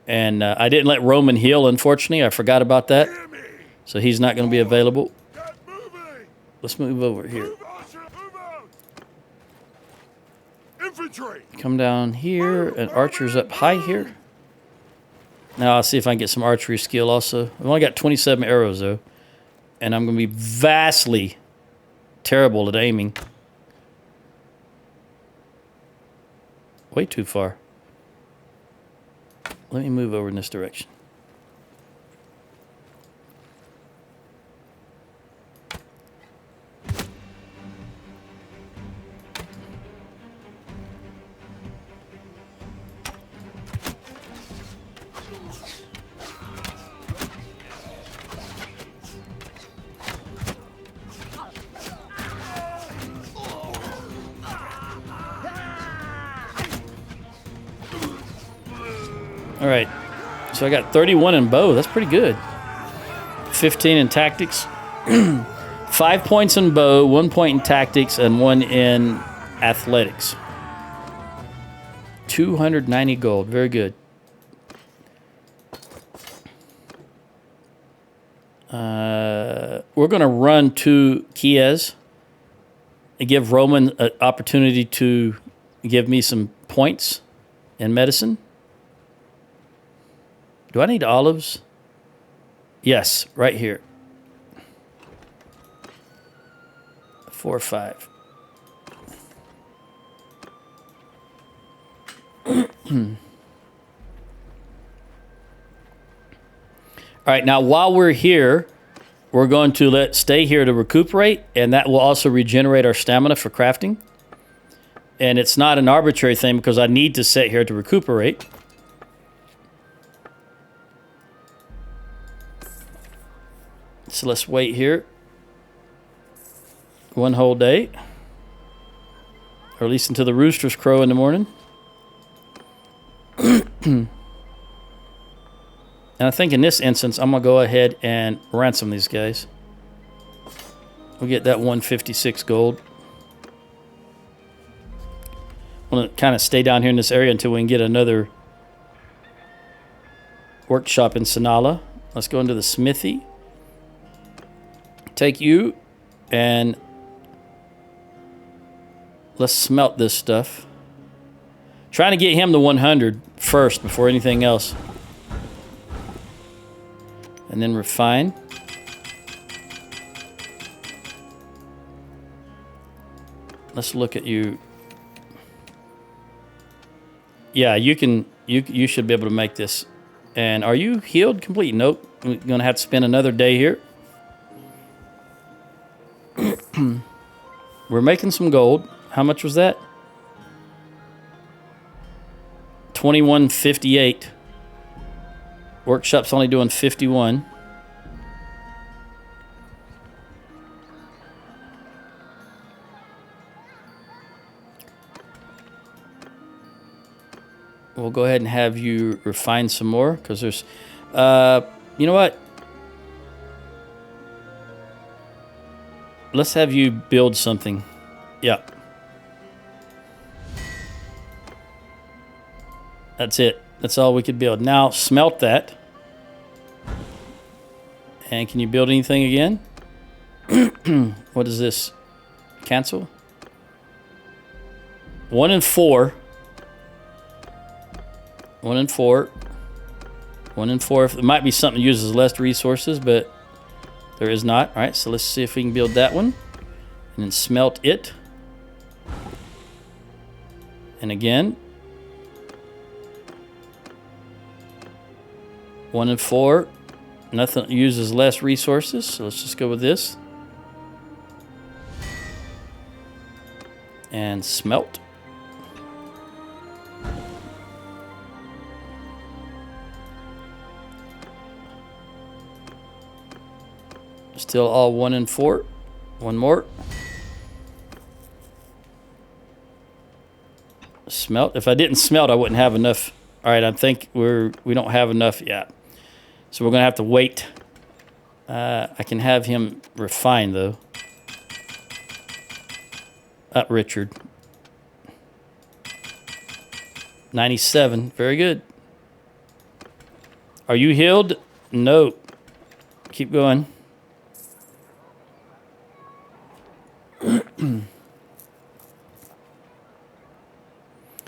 Speaker 1: And I didn't let Roman heal, unfortunately. I forgot about that.
Speaker 3: Hear me!
Speaker 1: So he's not going to be available.
Speaker 3: Get moving!
Speaker 1: Let's move over here.
Speaker 3: Move, Archer, move out! Infantry!
Speaker 1: Come down here, and Archer's up high here. Now I'll see if I can get some archery skill also. I've only got 27 arrows, though. And I'm going to be vastly terrible at aiming. Way too far. Let me move over in this direction. All right, so I got 31 in bow. That's pretty good. 15 in tactics. 5 points in bow, 1 point in tactics, and 1 in athletics. 290 gold. Very good. We're going to run to Kiev and give Roman an opportunity to give me some points in medicine. Do I need olives? Yes, right here. 4 or 5. All right, now while we're here, we're going to stay here to recuperate, and that will also regenerate our stamina for crafting. And it's not an arbitrary thing because I need to sit here to recuperate. So let's wait here. 1 whole day. Or at least until the roosters crow in the morning. And I think in this instance, I'm going to go ahead and ransom these guys. We'll get that 156 gold. I'm going to kind of stay down here in this area until we can get another workshop in Sanala. Let's go into the smithy. Take you and let's smelt this stuff. Trying to get him to 100 first before anything else. And then refine. Let's look at you. Yeah, you can. You should be able to make this. And are you healed complete? Nope. We're gonna have to spend another day here. We're making some gold. How much was that? 2158. Workshop's only doing 51. We'll go ahead and have you refine some more because there's, you know what? Let's have you build something. Yeah. That's it. That's all we could build. Now, smelt that. And can you build anything again? What is this? Cancel? 1 and 4. 1 and 4. 1 and 4. It might be something that uses less resources, but there is not. All right, so let's see if we can build that one. And then smelt it. And again. 1 and 4. Nothing uses less resources, so let's just go with this. And smelt. Still all 1 and 4. One more. Smelt. If I didn't smelt, I wouldn't have enough. All right, I think we don't have enough yet. So we're going to have to wait. I can have him refine, though. Richard. 97. Very good. Are you healed? No. Keep going.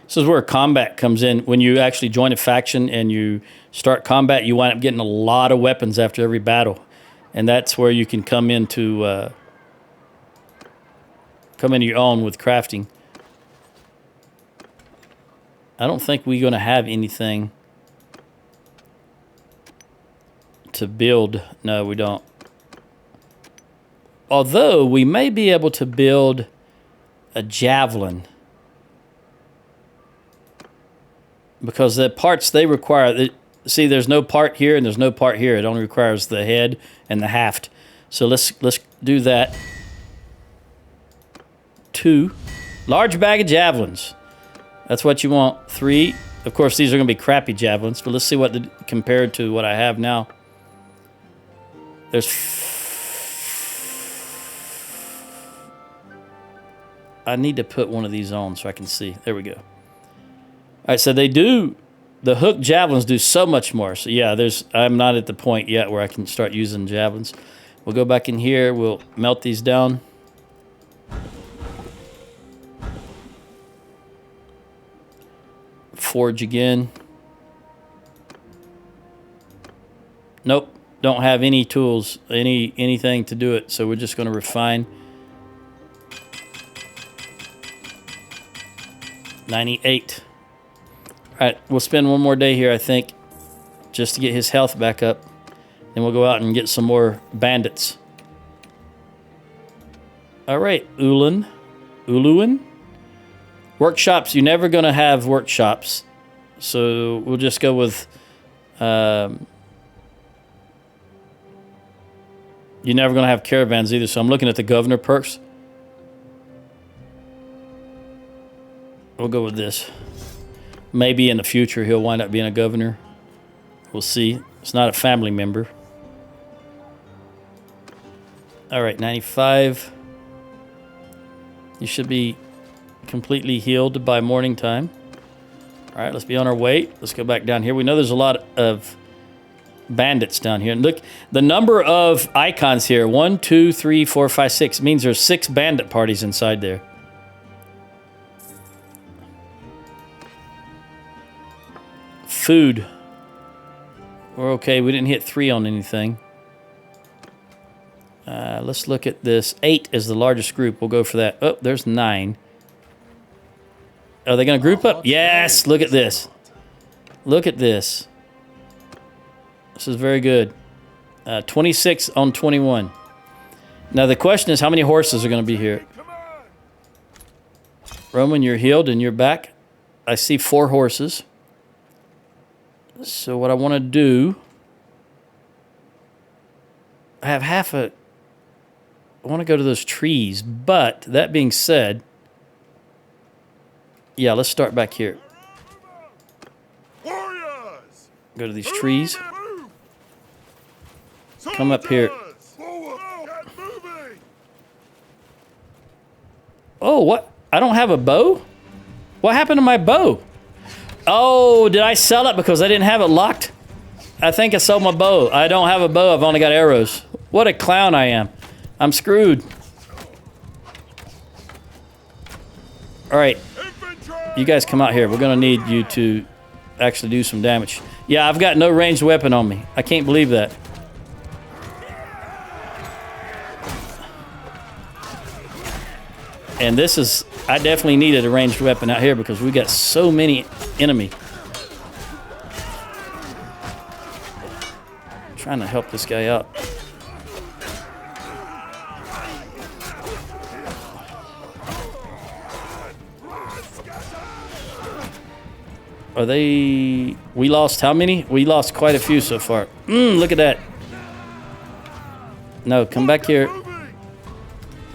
Speaker 1: This is where combat comes in. When you actually join a faction and you start combat, you wind up getting a lot of weapons after every battle. And that's where you can come into your own with crafting. I don't think we're going to have anything to build. No, we don't. Although we may be able to build a javelin. Because the parts they require, see, there's no part here and there's no part here. It only requires the head and the haft. So let's do that. 2. Large bag of javelins. That's what you want. 3. Of course, these are going to be crappy javelins, but let's see what compared to what I have now. There's... I need to put one of these on so I can see. There we go. All right, so they do, the hook javelins do so much more. So yeah, I'm not at the point yet where I can start using javelins. We'll go back in here, we'll melt these down. Forge again. Nope, don't have any tools, anything to do it, so we're just gonna refine. 98. All right, we'll spend one more day here, I think, just to get his health back up. Then we'll go out and get some more bandits. All right, Uluin. Workshops, you're never going to have workshops. So we'll just go with... you're never going to have caravans either. So I'm looking at the governor perks. We'll go with this. Maybe in the future he'll wind up being a governor. We'll see. It's not a family member. All right, 95. You should be completely healed by morning time. All right, let's be on our way. Let's go back down here. We know there's a lot of bandits down here. And look, the number of icons here, 1, 2, 3, 4, 5, 6, means there's 6 bandit parties inside there. Food. We're okay. We didn't hit 3 on anything. Let's look at this. 8 is the largest group. We'll go for that. Oh, there's 9. Are they going to group up? Yes! Look at this. Look at this. This is very good. 26 on 21. Now the question is, how many horses are going to be here? Roman, you're healed and you're back. I see 4 horses. So what I want to do... I have half a... I want to go to those trees, but that being said... Yeah, let's start back here.
Speaker 3: Warriors!
Speaker 1: Go to these trees. Come up here. Oh, what? I don't have a bow? What happened to my bow? Oh, did I sell it because I didn't have it locked? I think I sold my bow. I don't have a bow. I've only got arrows. What a clown I am. I'm screwed. All right. You guys come out here. We're going to need you to actually do some damage. Yeah, I've got no ranged weapon on me. I can't believe that. And this is... I definitely needed a ranged weapon out here because we got so many enemy. I'm trying to help this guy out. Are they... We lost how many? We lost quite a few so far. Look at that. No, come back here.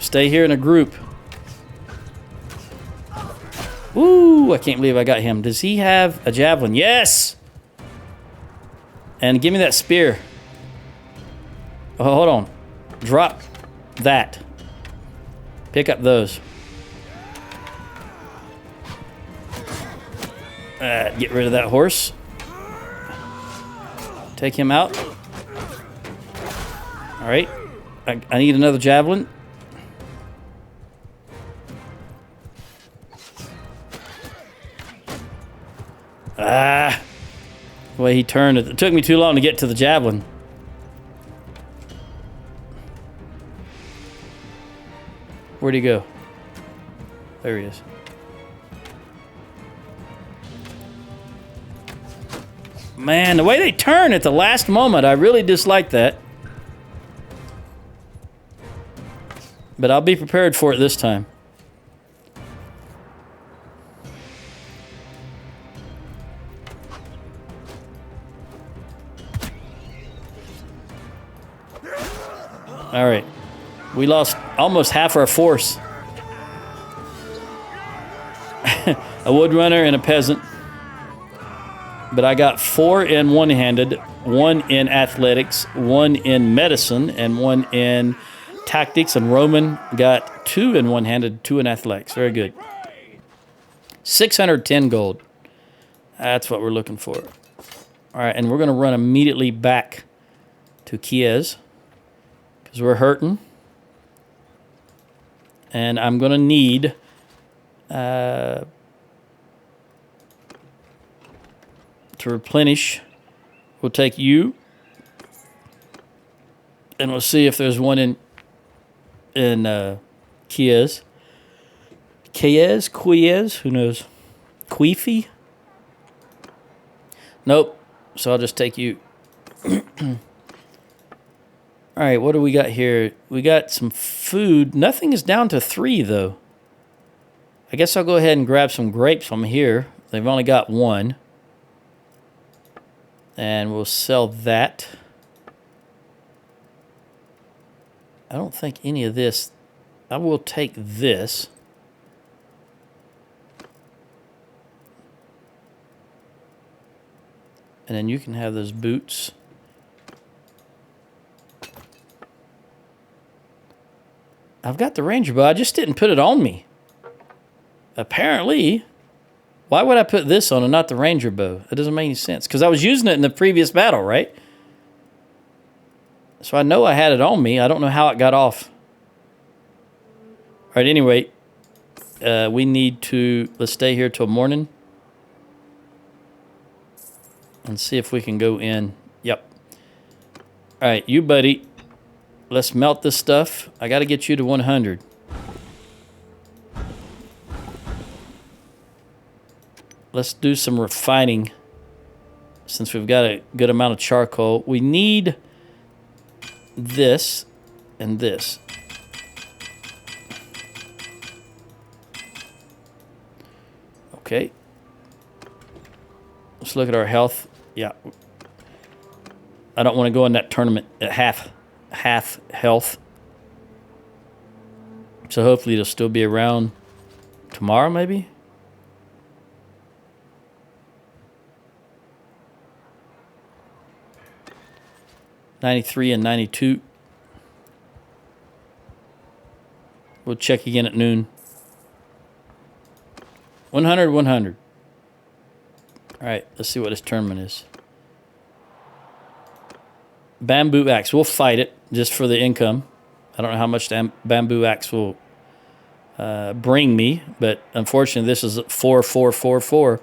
Speaker 1: Stay here in a group. Woo! I can't believe I got him. Does he have a javelin? Yes! And give me that spear. Oh, hold on. Drop that. Pick up those. Get rid of that horse. Take him out. All right. I need another javelin. The way he turned it. It took me too long to get to the javelin. Where'd he go? There he is. Man, the way they turn at the last moment, I really dislike that. But I'll be prepared for it this time. All right. We lost almost half our force. A woodrunner and a peasant. But I got 4 in one-handed, 1 in athletics, 1 in medicine, and 1 in tactics. And Roman got 2 in one-handed, 2 in athletics. Very good. 610 gold. That's what we're looking for. All right, and we're going to run immediately back to Kiev because we're hurting. And I'm going to need... to replenish, we'll take you, and we'll see if there's one in Kiev. Kiev, who knows? Queefy? Nope. So I'll just take you. All right, what do we got here? We got some food. Nothing is down to 3 though. I guess I'll go ahead and grab some grapes from here. They've only got 1. And we'll sell that. I don't think any of this... I will take this. And then you can have those boots. I've got the ranger bow. I just didn't put it on me. Apparently. Why would I put this on and not the ranger bow? It doesn't make any sense. Because I was using it in the previous battle, right? So I know I had it on me. I don't know how it got off. All right, anyway. We need to... Let's stay here till morning. And see if we can go in. Yep. All right, you buddy. Let's melt this stuff. I got to get you to 100. Let's do some refining. Since we've got a good amount of charcoal. We need this and this. Okay. Let's look at our health. Yeah. I don't want to go in that tournament at half health. So hopefully it'll still be around tomorrow, maybe? $93 and $92. We'll check again at noon. 100, 100. All right, let's see what this tournament is. Bamboo axe. We'll fight it just for the income. I don't know how much the bamboo axe will bring me, but unfortunately, this is 4, 4, 4, 4.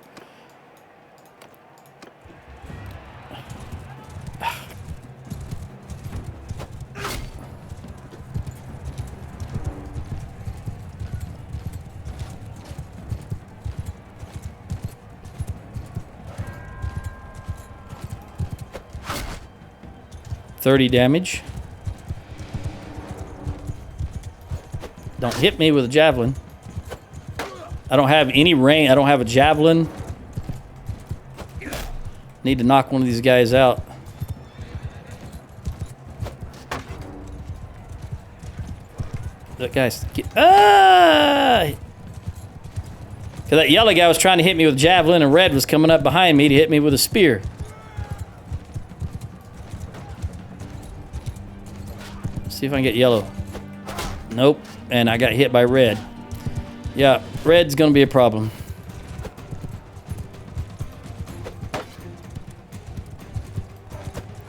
Speaker 1: $30 damage. Don't hit me with a javelin. I don't have any range. I don't have a javelin. Need to knock one of these guys out. That guy's... Ah! Because that yellow guy was trying to hit me with a javelin, and red was coming up behind me to hit me with a spear. See if I can get yellow. Nope. And I got hit by red. Yeah, red's going to be a problem.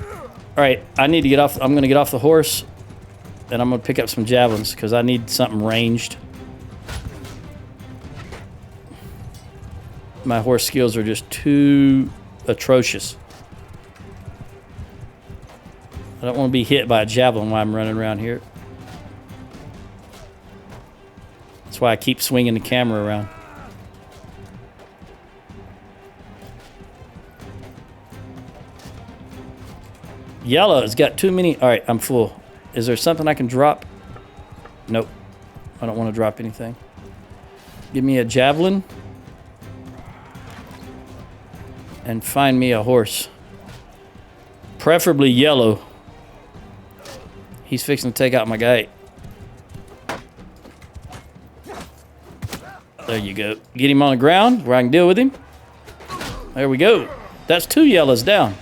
Speaker 1: All right, I need to get off. I'm going to get off the horse. And I'm going to pick up some javelins because I need something ranged. My horse skills are just too atrocious. I don't want to be hit by a javelin while I'm running around here. That's why I keep swinging the camera around. Yellow has got too many. All right, I'm full. Is there something I can drop? Nope. I don't want to drop anything. Give me a javelin. And find me a horse. Preferably yellow. He's fixing to take out my guy. There you go. Get him on the ground where I can deal with him. There we go. That's 2 yellows down.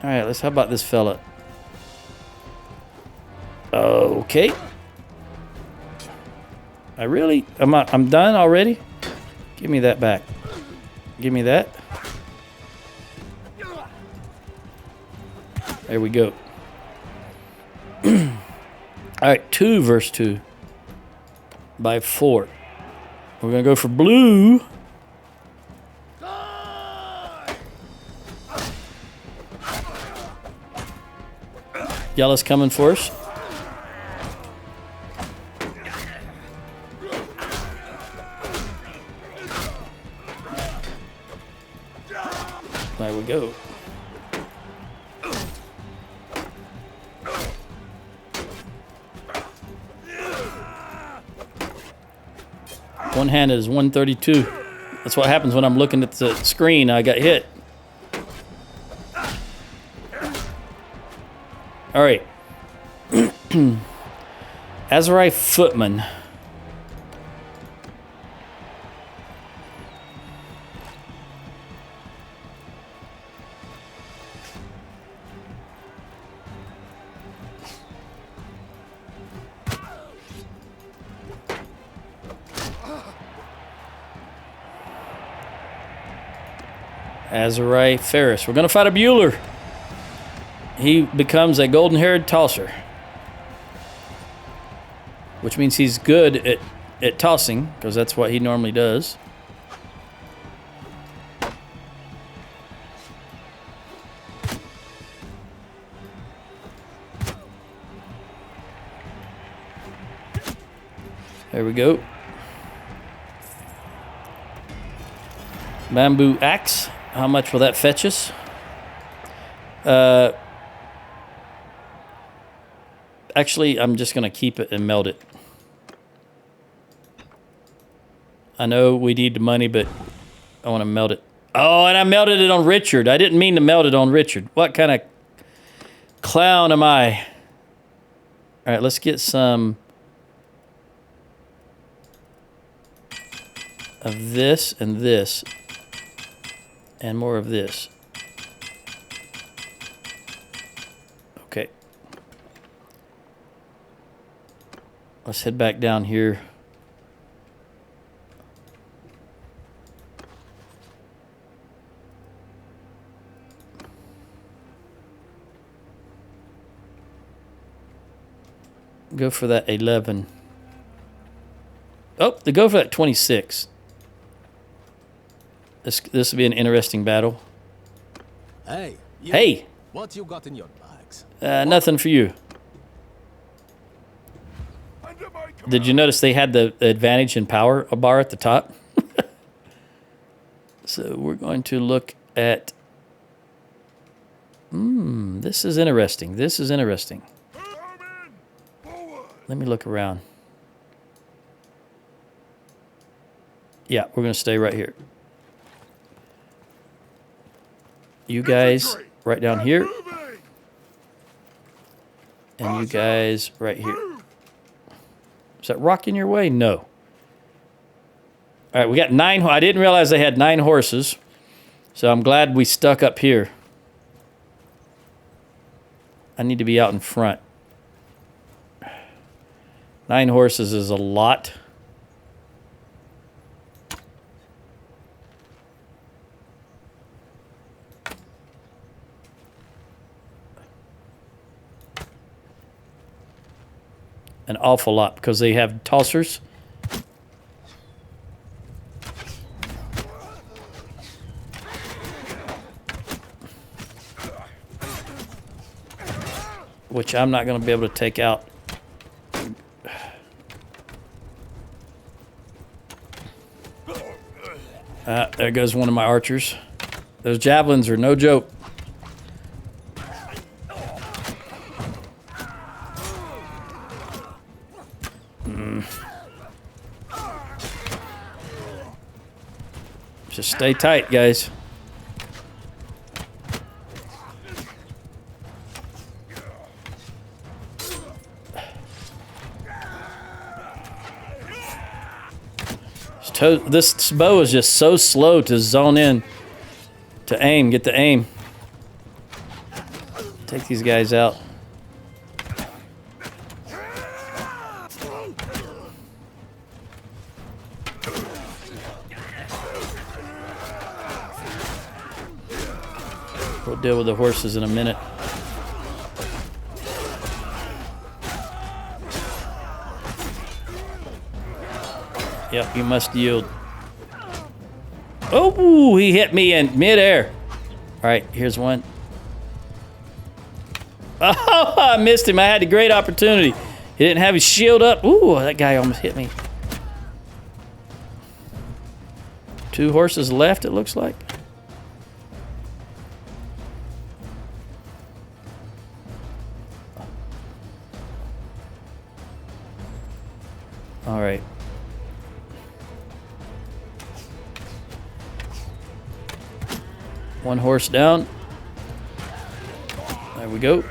Speaker 1: All right, how about this fella? Okay. I'm done already? Give me that back. Give me that. There we go. All right, 2 versus 2 by 4. We're gonna go for blue. Yellow's coming for us. There we go. One-handed is 132. That's what happens when I'm looking at the screen. I got hit. All right. Azrai Footman. Azariah Ferris. We're going to fight a Bueller. He becomes a golden-haired tosser. Which means he's good at tossing, because that's what he normally does. There we go. Bamboo axe. How much will that fetch us? Actually, I'm just going to keep it and melt it. I know we need the money, but I want to melt it. Oh, and I melted it on Richard. I didn't mean to melt it on Richard. What kind of clown am I? All right, let's get some of this and this. And more of this. Okay. Let's head back down here. Go for that 11. Oh, they go for that 26. This will be an interesting battle.
Speaker 2: Hey.
Speaker 1: Hey!
Speaker 2: What you got in your bags?
Speaker 1: Nothing for you.
Speaker 3: Under my command.
Speaker 1: Did you notice they had the advantage in power bar at the top? So we're going to look at... this is interesting. This is interesting.
Speaker 3: Come in. Forward.
Speaker 1: Let me look around. Yeah, we're going to stay right here. You guys right down here.
Speaker 3: Moving.
Speaker 1: And you guys right here. Is that rock in your way? No. All right, we got 9. I didn't realize they had 9 horses. So I'm glad we stuck up here. I need to be out in front. 9 horses is a lot. An awful lot because they have tossers. Which I'm not going to be able to take out. There goes one of my archers. Those javelins are no joke. Just stay tight, guys. This bow is just so slow to zone in, to aim, get the aim. Take these guys out. We'll deal with the horses in a minute. Yep, you must yield. Oh, he hit me in midair. All right, here's one. Oh, I missed him. I had a great opportunity. He didn't have his shield up. Ooh, that guy almost hit me. 2 horses left, it looks like. All right. One horse down. There we go.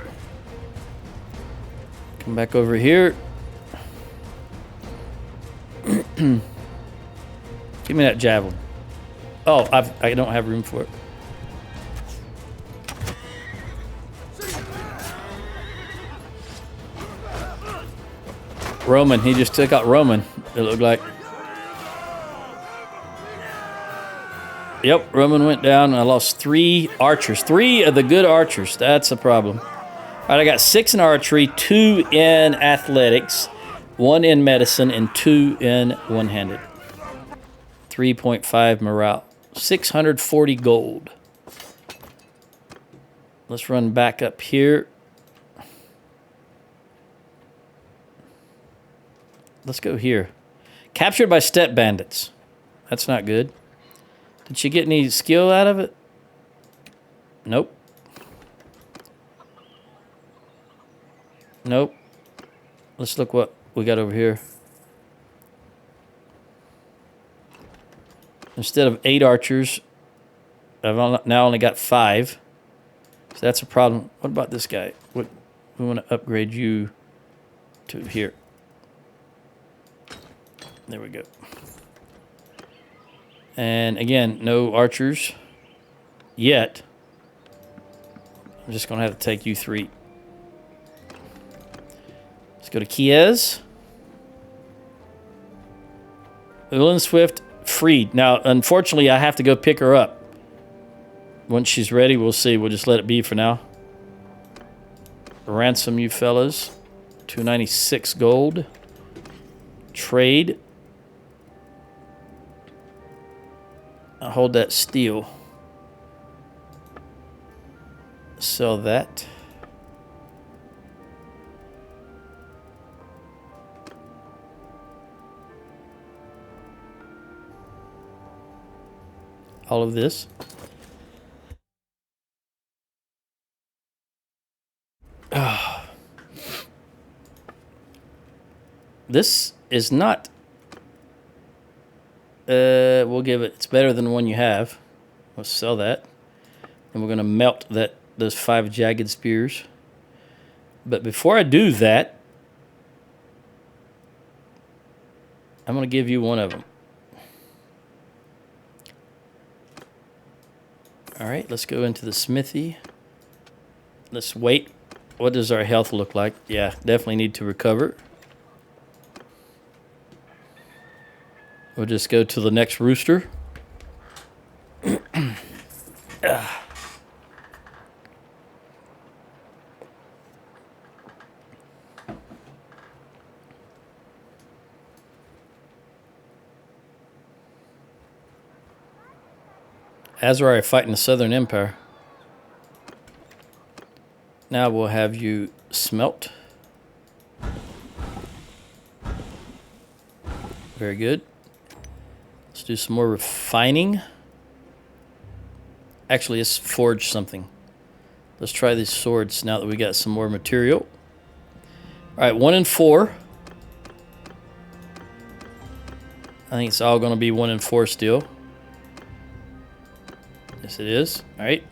Speaker 1: Come back over here. Give me that javelin. Oh, I don't have room for it. Roman, he just took out Roman, it looked like. Yep, Roman went down, and I lost 3 archers. 3 of the good archers. That's a problem. All right, I got 6 in archery, 2 in athletics, 1 in medicine, and 2 in one-handed. 3.5 morale. 640 gold. Let's run back up here. Let's go here. Captured by step bandits. That's not good. Did she get any skill out of it? Nope. Nope. Let's look what we got over here. Instead of 8 archers, I've now only got 5. So that's a problem. What about this guy? We want to upgrade you to here. There we go. And again, no archers yet. I'm just going to have to take you 3. Let's go to Kiez. Ulan Swift freed. Now, unfortunately, I have to go pick her up. Once she's ready, we'll see. We'll just let it be for now. Ransom you fellas. 296 gold. Trade. I'll hold that steel. Sell that. All of this. This is not. We'll give it. It's better than the one you have. We'll sell that, and we're gonna melt those 5 jagged spears. But before I do that, I'm gonna give you one of them. All right, let's go into the smithy. Let's wait. What does our health look like? Yeah, definitely need to recover. We'll just go to the next rooster. Azari fighting the Southern Empire. Now we'll have you smelt. Very good. Let's do some more refining. Actually, let's forge something. Let's try these swords now that we got some more material. All right, 1 and 4. I think it's all going to be 1 and 4 still. Yes, it is. All right.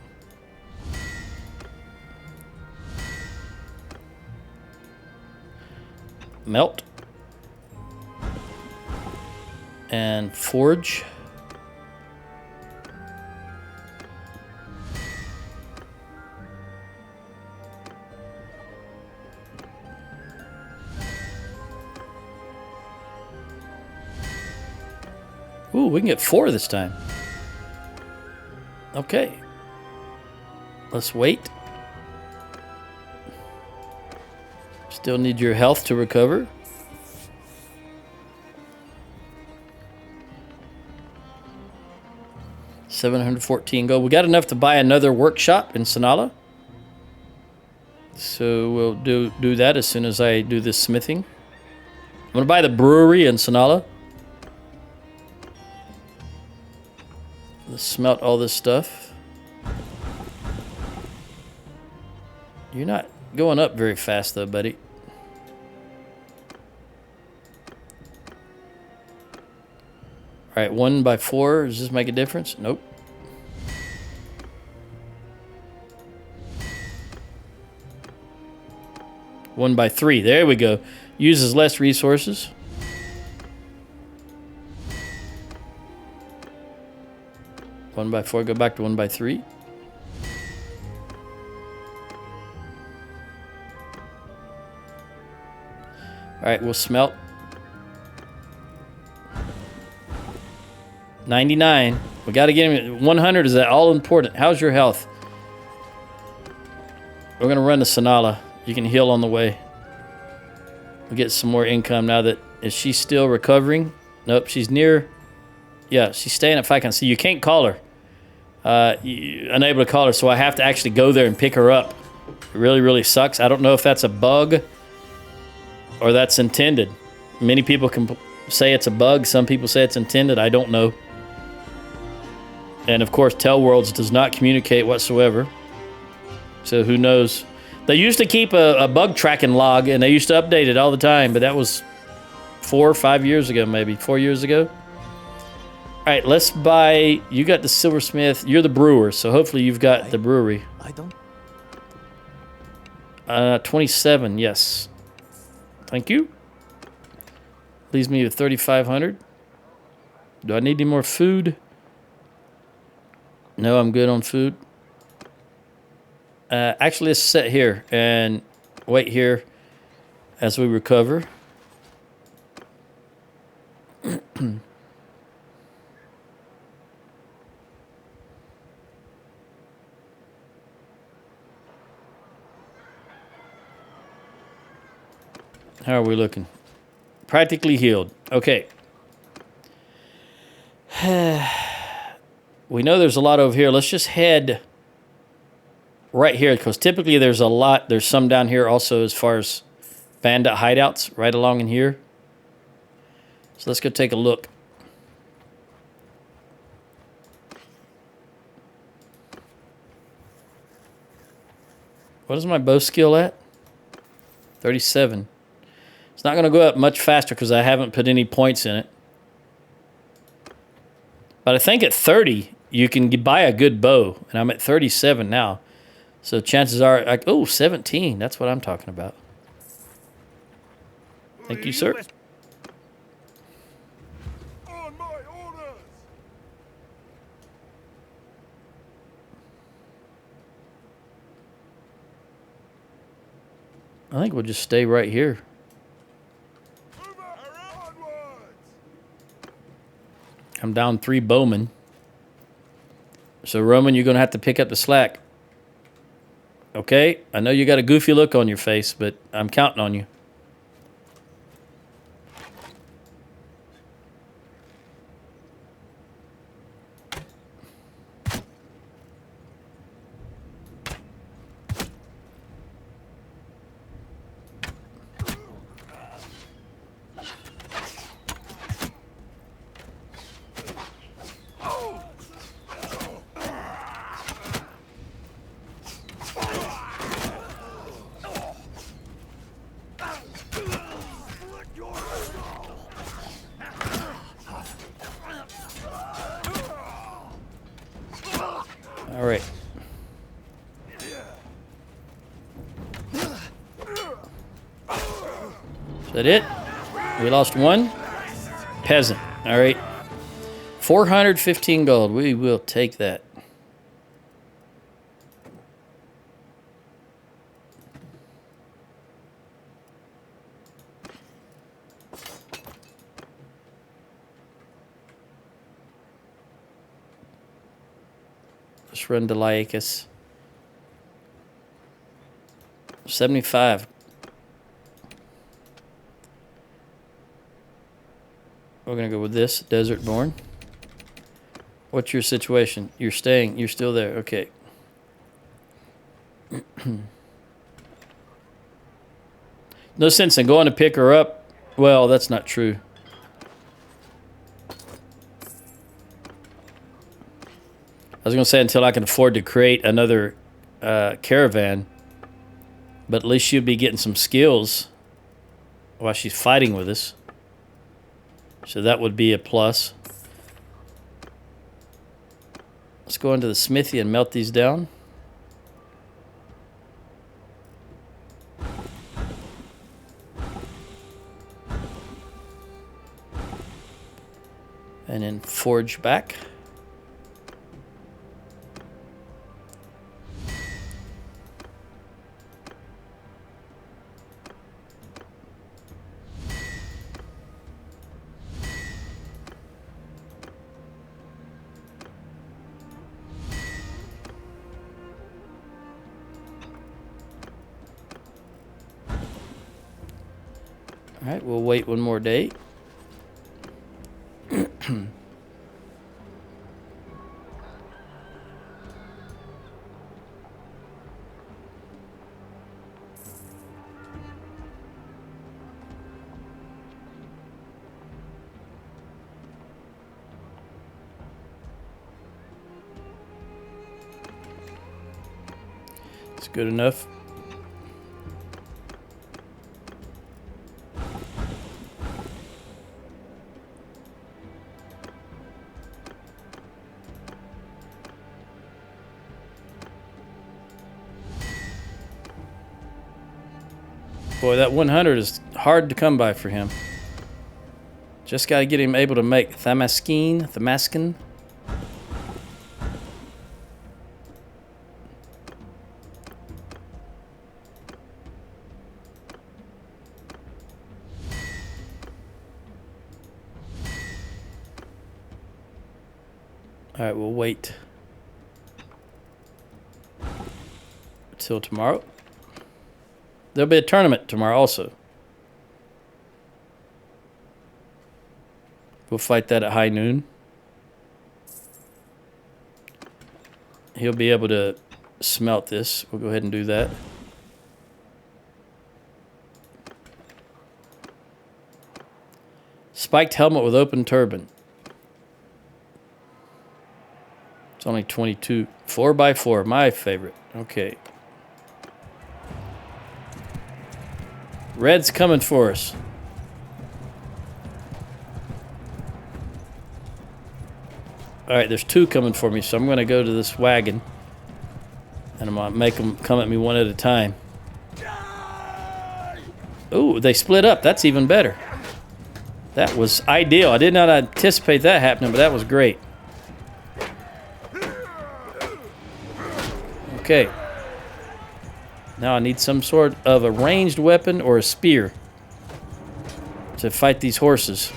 Speaker 1: Melt. And forge. Ooh, we can get 4 this time. Okay. Let's wait. Still need your health to recover. $714 gold. We got enough to buy another workshop in Sanala. So we'll do that as soon as I do this smithing. I'm going to buy the brewery in Sanala. Let's smelt all this stuff. You're not going up very fast though, buddy. All right, 1 by 4. Does this make a difference? Nope. One by 3. There we go. Uses less resources. One by 4. Go back to 1 by 3. All right, we'll smelt. 99. We got to get him. 100 is that all important. How's your health? We're going to run to Sanala. You can heal on the way. We'll get some more income now that... Is she still recovering? Nope, she's near... Yeah, she's staying at 5. So you can't call her. Unable to call her, so I have to actually go there and pick her up. It really, really sucks. I don't know if that's a bug or that's intended. Many people can say it's a bug. Some people say it's intended. I don't know. And of course, Tell Worlds does not communicate whatsoever. So who knows? They used to keep a bug tracking log, and they used to update it all the time, but that was 4 or 5 years ago, maybe 4 years ago. All right, let's buy. You got the silversmith. You're the brewer, so hopefully you've got the brewery.
Speaker 2: I don't.
Speaker 1: 27, yes. Thank you. Leaves me with 3,500. Do I need any more food? No, I'm good on food. Actually, let's sit here and wait here as we recover. How are we looking? Practically healed. Okay. We know there's a lot over here. Let's just head right here, because typically there's a lot. There's some down here also as far as bandit hideouts right along in here. So let's go take a look. What is my bow skill at? 37. It's not going to go up much faster because I haven't put any points in it. But I think at 30, you can buy a good bow. And I'm at 37 now. So chances are, like, oh, 17. That's what I'm talking about. Thank you, sir.
Speaker 3: On my orders.
Speaker 1: I think we'll just stay right here. I'm down 3 bowmen. So, Roman, you're going to have to pick up the slack. Okay? I know you got a goofy look on your face, but I'm counting on you. All right. Is that it? We lost 1 peasant. All right. 415 gold. We will take that. Let's run to Laicus. 75. We're going to go with this, Desert Born. What's your situation? You're staying. You're still there. Okay. No sense in going to pick her up. Well, that's not true. I was going to say until I can afford to create another caravan. But at least she'll be getting some skills while she's fighting with us. So that would be a plus. Let's go into the smithy and melt these down. And then forge back. Alright, we'll wait one more day. It's good enough. Boy, that 100 is hard to come by for him. Just got to get him able to make Thamaskin. All right, we'll wait till tomorrow. There'll be a tournament tomorrow also. We'll fight that at high noon. He'll be able to smelt this. We'll go ahead and do that. Spiked helmet with open turban. It's only 22. 4x4, my favorite. Okay. Red's coming for us. Alright, there's two coming for me, so I'm going to go to this wagon. And I'm going to make them come at me one at a time. Ooh, they split up. That's even better. That was ideal. I did not anticipate that happening, but that was great. Okay. Now I need some sort of a ranged weapon or a spear to fight these horses.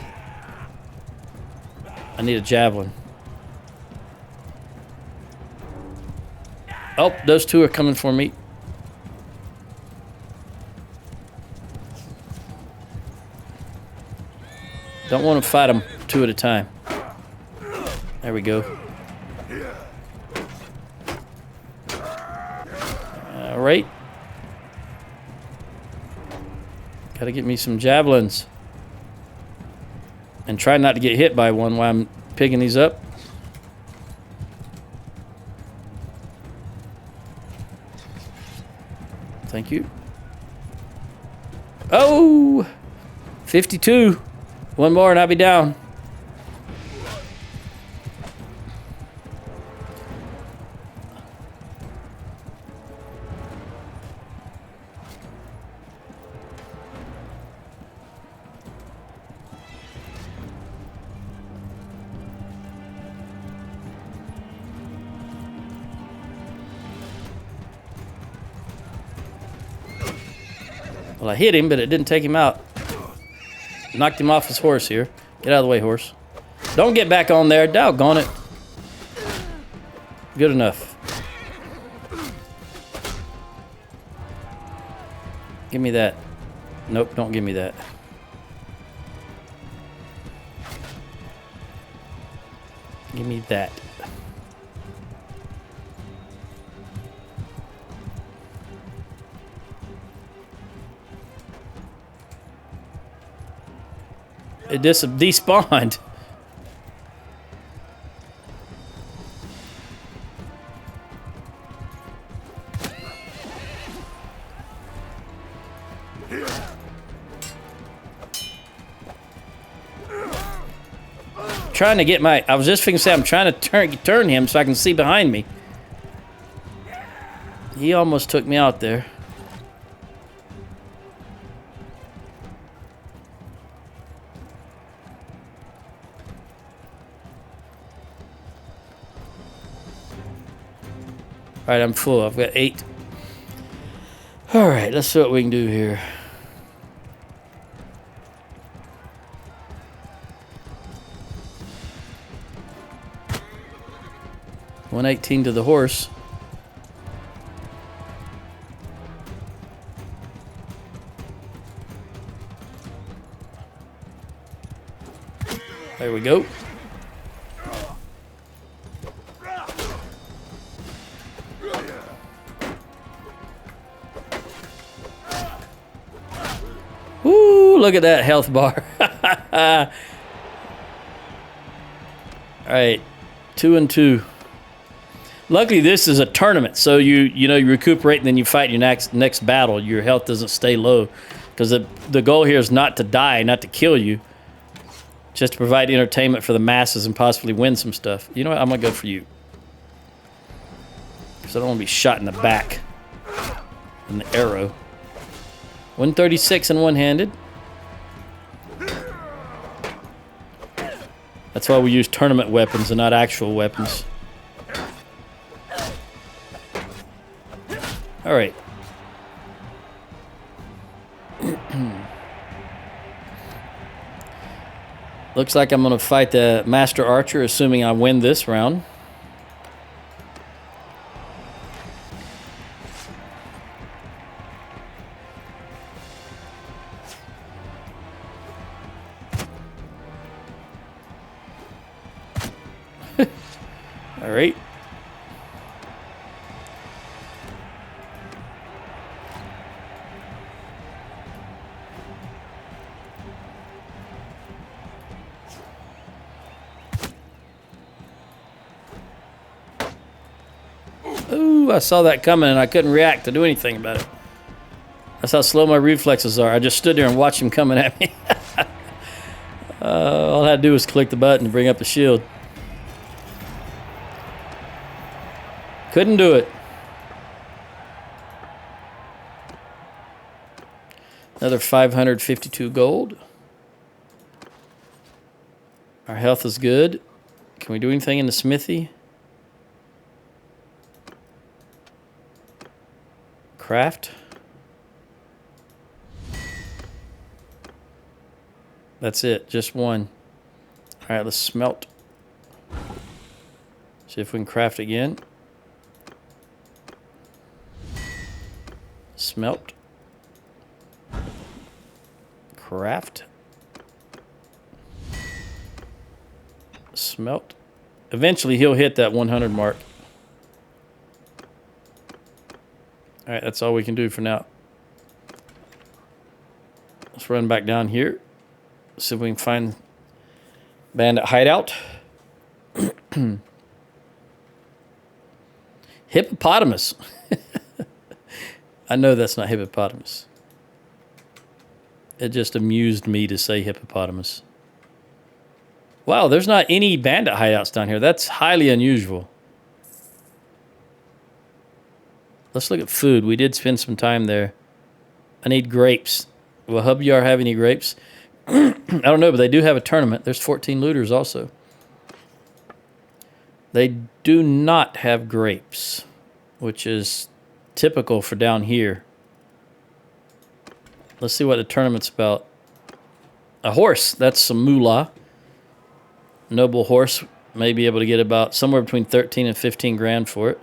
Speaker 1: I need a javelin. Oh, those two are coming for me. Don't want to fight them two at a time. There we go. All right. Gotta get me some javelins. And try not to get hit by one while I'm picking these up. Thank you. Oh! 52. One more and I'll be down. Well, I hit him, but it didn't take him out. Knocked him off his horse here. Get out of the way, horse. Don't get back on there. Doggone it. Good enough. Give me that. Nope, don't give me that. Give me that. It just despawned. Trying to get my... I was just fixing to say I'm trying to turn him so I can see behind me. He almost took me out there. Alright, I'm full. I've got 8. Alright, let's see what we can do here. $118 to the horse. There we go. Woo, look at that health bar. Alright, 2 and 2. Luckily, this is a tournament, so you recuperate and then you fight your next battle. Your health doesn't stay low, because the goal here is not to die, not to kill you, just to provide entertainment for the masses and possibly win some stuff. You know what? I'm gonna go for you, because I don't want to be shot in the back with an arrow. 136 and one-handed. That's why we use tournament weapons and not actual weapons. All right. Looks like I'm going to fight the Master Archer, assuming I win this round. All right. Ooh, I saw that coming and I couldn't react to do anything about it. That's how slow my reflexes are. I just stood there and watched him coming at me. All I had to do was click the button to bring up the shield. Couldn't do it. Another 552 gold. Our health is good. Can we do anything in the smithy? Craft. That's it, just one. All right, let's smelt. See if we can craft again. Smelt. Craft. Smelt. Eventually he'll hit that 100 mark. All right, that's all we can do for now. Let's run back down here. See if we can find bandit hideout. Hippopotamus. I know that's not hippopotamus. It just amused me to say hippopotamus. Wow, there's not any bandit hideouts down here. That's highly unusual. Let's look at food. We did spend some time there. I need grapes. Will Hub Yar have any grapes? I don't know, but they do have a tournament. There's 14 looters also. They do not have grapes, which is typical for down here. Let's see what the tournament's about. A horse. That's some moolah. Noble horse. May be able to get about somewhere between 13 and 15 grand for it.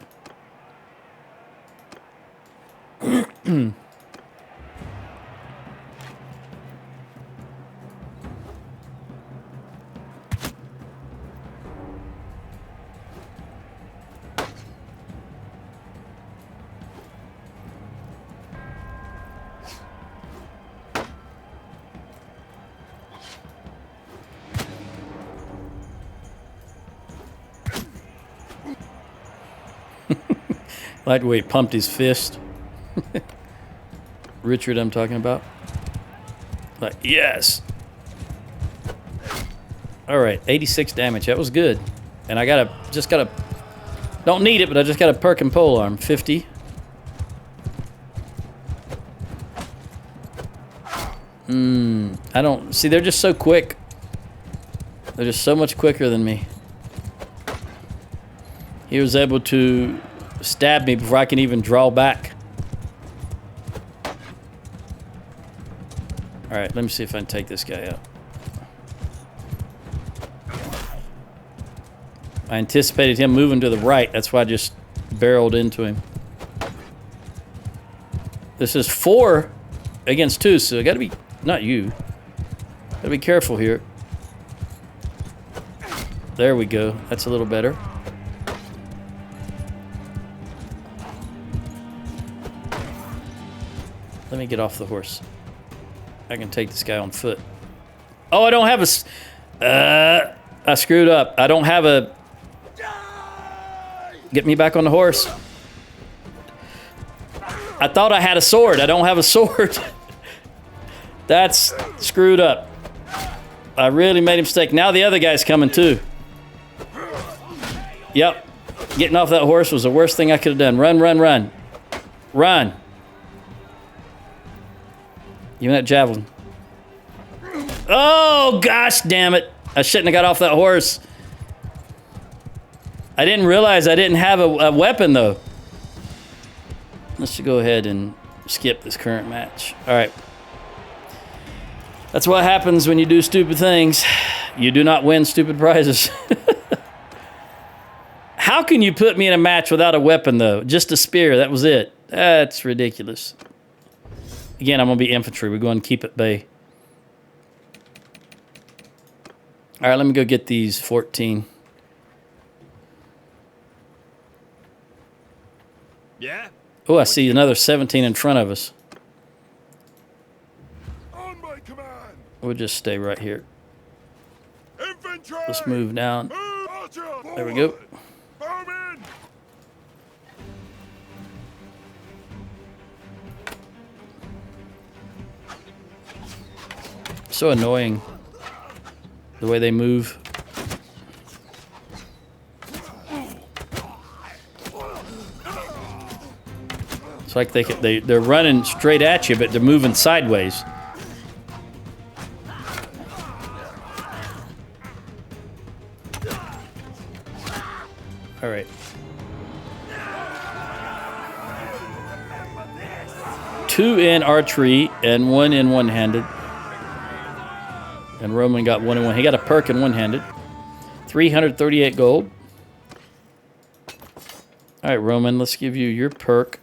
Speaker 1: Like the way he pumped his fist. Richard, I'm talking about. Like, yes. All right, 86 damage. That was good. And I just got a, don't need it, but I just got a perk and pole arm. 50. I don't, see, they're just so quick. They're just so much quicker than me. He was able to stab me before I can even draw back. All right, let me see if I can take this guy out. I anticipated him moving to the right. That's why I just barreled into him. This is 4 against 2, so I gotta be, not you. Gotta be careful here. There we go. That's a little better. Let me get off the horse. I can take this guy on foot. Oh, I don't have a... I screwed up. I don't have a... Get me back on the horse. I thought I had a sword. I don't have a sword. That's screwed up. I really made a mistake. Now the other guy's coming too. Yep. Getting off that horse was the worst thing I could have done. Run, run, run. Run. Give me that javelin. Oh, gosh damn it. I shouldn't have got off that horse. I didn't realize I didn't have a weapon, though. Let's just go ahead and skip this current match. All right. That's what happens when you do stupid things. You do not win stupid prizes. How can you put me in a match without a weapon, though? Just a spear. That was it. That's ridiculous. Again, I'm going to be infantry. We're going to keep at bay. All right, let me go get these 14.
Speaker 2: Yeah?
Speaker 1: Oh, I see another 17 in front of us.
Speaker 3: On my command.
Speaker 1: We'll just stay right here.
Speaker 3: Infantry.
Speaker 1: Let's move down.
Speaker 3: Move. Archer,
Speaker 1: There we go.
Speaker 3: forward. Move in.
Speaker 1: So annoying. The way they move. It's like they're running straight at you, but they're moving sideways. All right. 2 in archery and 1 in one-handed. And Roman got 1 in one. He got a perk in one-handed. 338 gold. All right, Roman, let's give you your perk.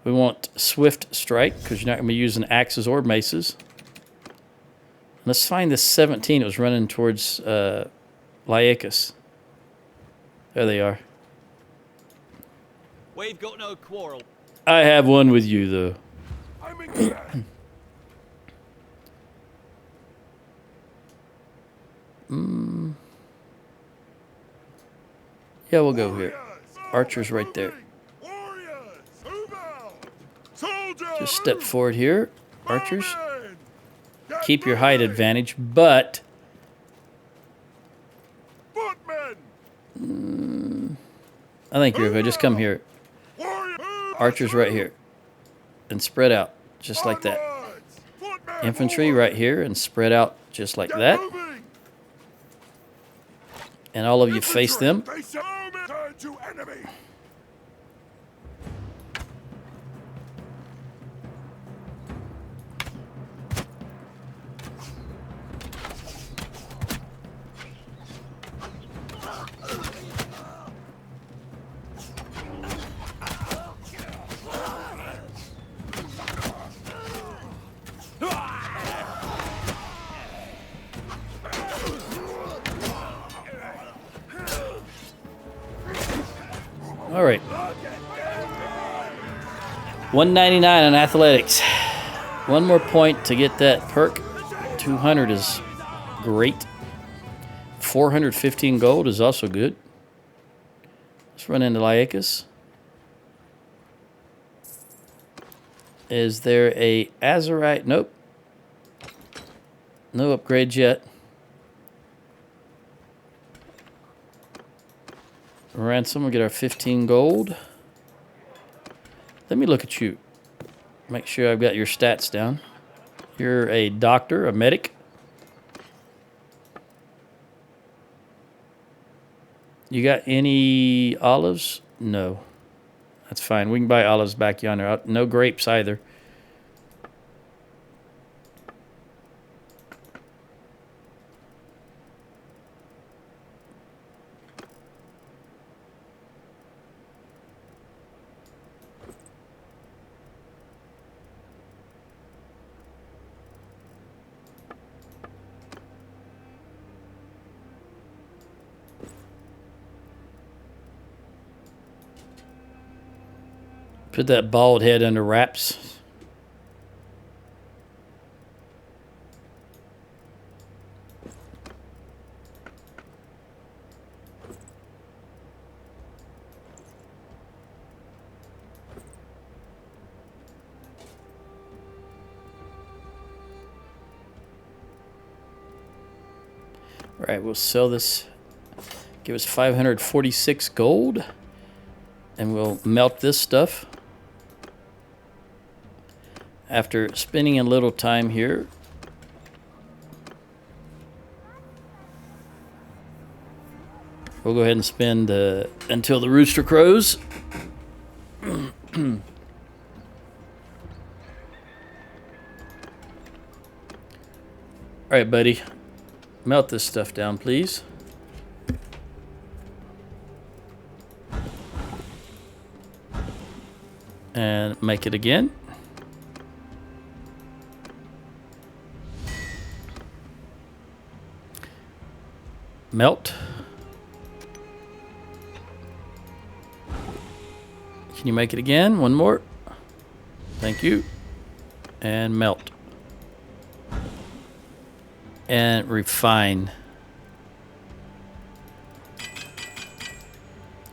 Speaker 1: We want Swift Strike, because you're not going to be using axes or maces. Let's find this 17. It was running towards Lyacus. There they are.
Speaker 2: We've got no quarrel.
Speaker 1: I have one with you, though.
Speaker 3: I'm in command.
Speaker 1: Yeah, we'll go here. Archer's right there.
Speaker 3: Warriors, move out. Soldiers,
Speaker 1: Just step forward here. Archers,
Speaker 3: men. Get
Speaker 1: keep your height
Speaker 3: moving.
Speaker 1: advantage, but
Speaker 3: Footmen.
Speaker 1: I think you're good. Just come here.
Speaker 3: Warriors, move.
Speaker 1: Archers right here. And spread out, just like that.
Speaker 3: Onwards. Footmen
Speaker 1: Infantry
Speaker 3: forward.
Speaker 1: right here and spread out just like
Speaker 3: Get
Speaker 1: that.
Speaker 3: moving.
Speaker 1: And all of you face them.
Speaker 3: Infantry, face them. Turn to enemy.
Speaker 1: All right. 199 on athletics. One more point to get that perk. 200 is great. 415 gold is also good. Let's run into Lyacus. Is there a Azurite? Nope. No upgrades yet. Ransom, we'll get our 15 gold. Let me look at you. Make sure I've got your stats down. You're a doctor, a medic. You got any olives? No. That's fine. We can buy olives back yonder. No grapes either. Put that bald head under wraps. All right, we'll sell this. Give us 546 gold. And we'll melt this stuff. After spending a little time here. We'll go ahead and spend until the rooster crows. All right, buddy. Melt this stuff down, please. And make it again. Melt. Can you make it again? One more. Thank you. And melt. And refine.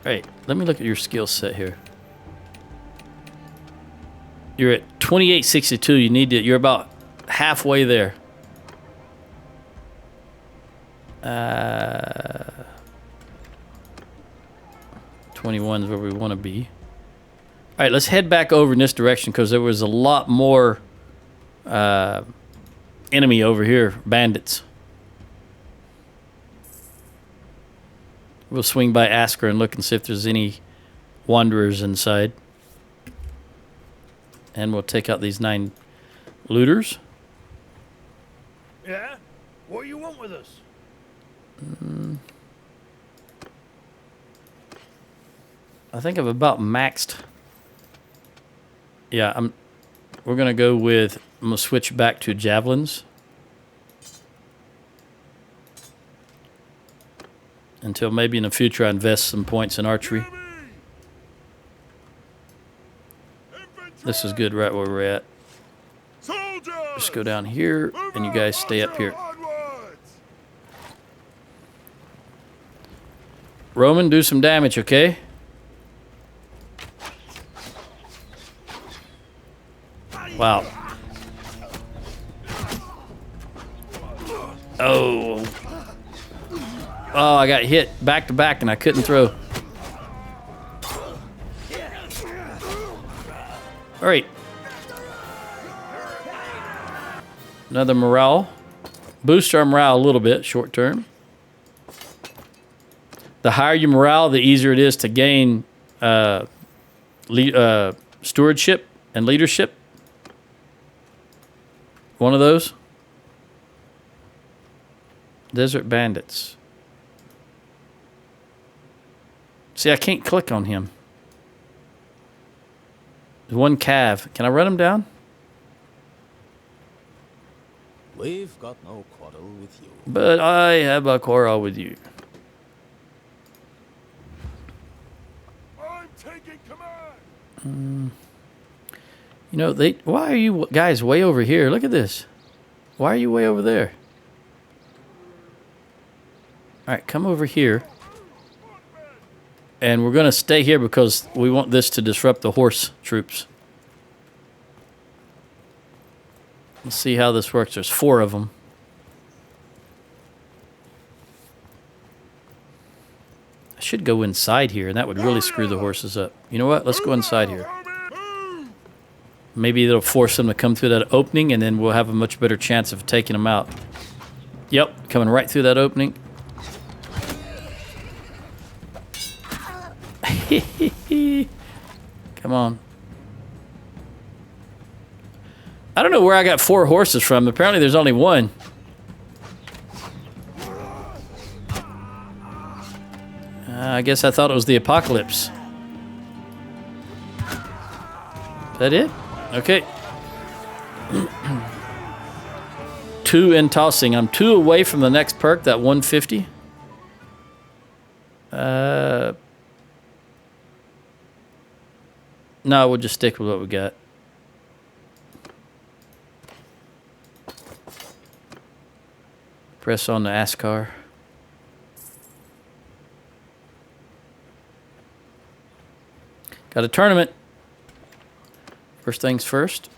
Speaker 1: All right, let me look at your skill set here. You're at 2862. You need to. You're about halfway there. 21 is where we want to be. All right, let's head back over in this direction because there was a lot more enemy over here, bandits. We'll swing by Asker and look and see if there's any wanderers inside. And we'll take out these 9 looters.
Speaker 2: Yeah? What do you want with us?
Speaker 1: I think I've about maxed. Yeah, we're gonna go with. I'm gonna switch back to javelins until maybe in the future I invest some points in archery. This is good right where we're at.
Speaker 3: Soldiers!
Speaker 1: Just go down here, and you guys stay up here. Roman, do some damage, okay? Wow. Oh. Oh, I got hit back to back, and I couldn't throw. All right. Another morale. Boost our morale a little bit, short term. The higher your morale, the easier it is to gain stewardship and leadership. One of those. Desert bandits. See, I can't click on him. There's one cav. Can I run him down?
Speaker 4: We've got no quarrel with you.
Speaker 1: But I have a quarrel with you.
Speaker 3: I'm taking command.
Speaker 1: You know, why are you guys way over here? Look at this. Why are you way over there? All right, come over here. And we're going to stay here because we want this to disrupt the horse troops. Let's see how this works. There's 4 of them. I should go inside here, and that would really screw the horses up. You know what? Let's go inside here. Maybe it'll force them to come through that opening, and then we'll have a much better chance of taking them out. Yep, coming right through that opening. Come on. I don't know where I got 4 horses from. Apparently there's only 1. I guess I thought it was the apocalypse. Is that it? Okay. 2 in tossing. I'm 2 away from the next perk, that 150. No, we'll just stick with what we got. Press on the ASCAR. Got a tournament. First things first.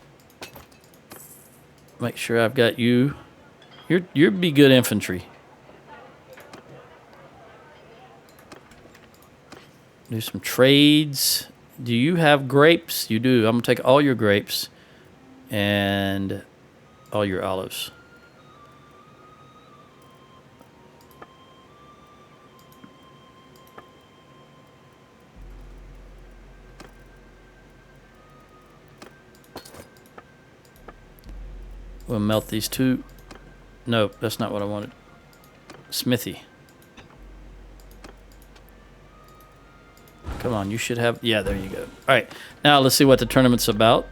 Speaker 1: Make sure I've got you. You're be good infantry. Do some trades. Do you have grapes? You do. I'm gonna take all your grapes and all your olives. We'll melt these two. No, that's not what I wanted. Smithy. Come on, you should have... Yeah, there you go. All right, now let's see what the tournament's about.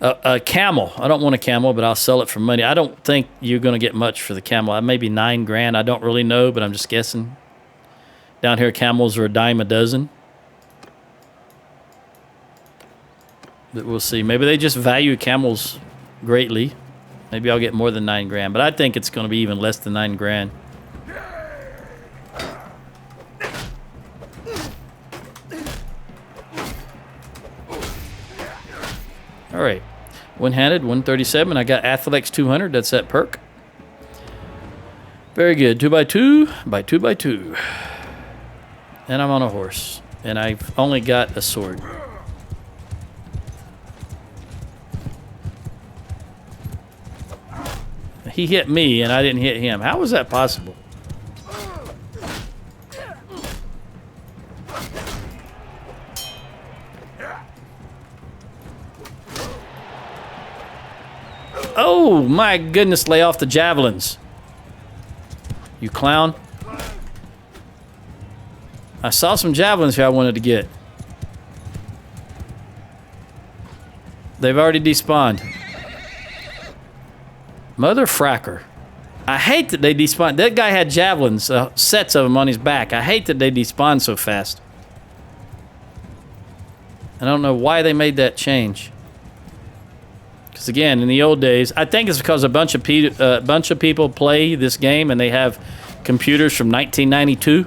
Speaker 1: A camel. I don't want a camel, but I'll sell it for money. I don't think you're going to get much for the camel. Maybe 9 grand. I don't really know, but I'm just guessing. Down here, camels are a dime a dozen. But we'll see. Maybe they just value camels greatly. Maybe I'll get more than 9 grand, but I think it's going to be even less than 9 grand. All right, one-handed, 137. I got Athletics 200. That's that perk. Very good. 2x2 by 2x2. And I'm on a horse, and I've only got a sword. He hit me, and I didn't hit him. How was that possible? Oh, my goodness, lay off the javelins. You clown. I saw some javelins here I wanted to get. They've already despawned. Mother fracker. I hate that they despawn. That guy had javelins, sets of them on his back. I hate that they despawn so fast. I don't know why they made that change. Because again, in the old days, I think it's because a bunch of people play this game and they have computers from 1992,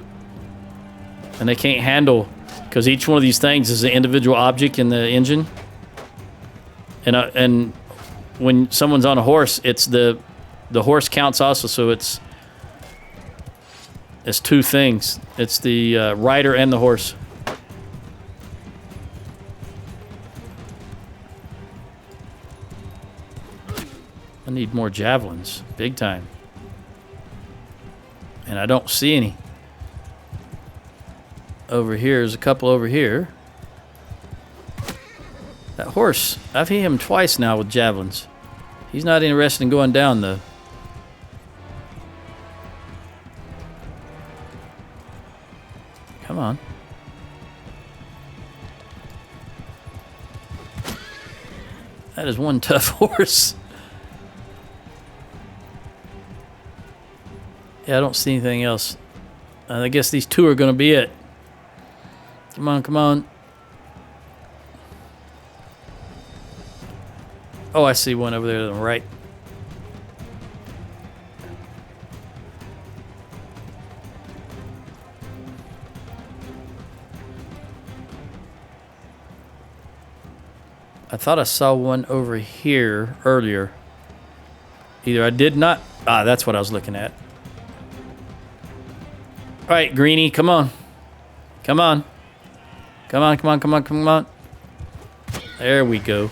Speaker 1: and they can't handle, because each one of these things is an individual object in the engine, and when someone's on a horse, it's the horse counts also, so it's two things. It's the rider and the horse. I need more javelins, big time. And I don't see any. Over here, there's a couple over here. That horse, I've hit him twice now with javelins. He's not interested in going down, though. Come on. That is one tough horse. Yeah, I don't see anything else. I guess these two are going to be it. Come on, come on. Oh, I see one over there to the right. I thought I saw one over here earlier. Either I did not. Ah, that's what I was looking at. All right, Greenie, come on. Come on. Come on, come on, come on, come on. There we go.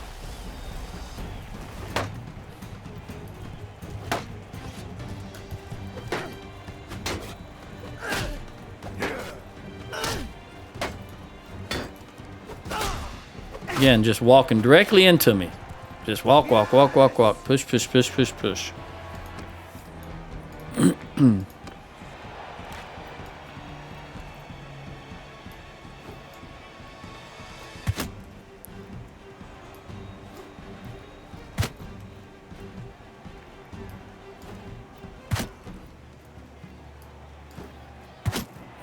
Speaker 1: Again, just walking directly into me. Just walk, walk, walk, walk, walk. Push, push, push, push, push.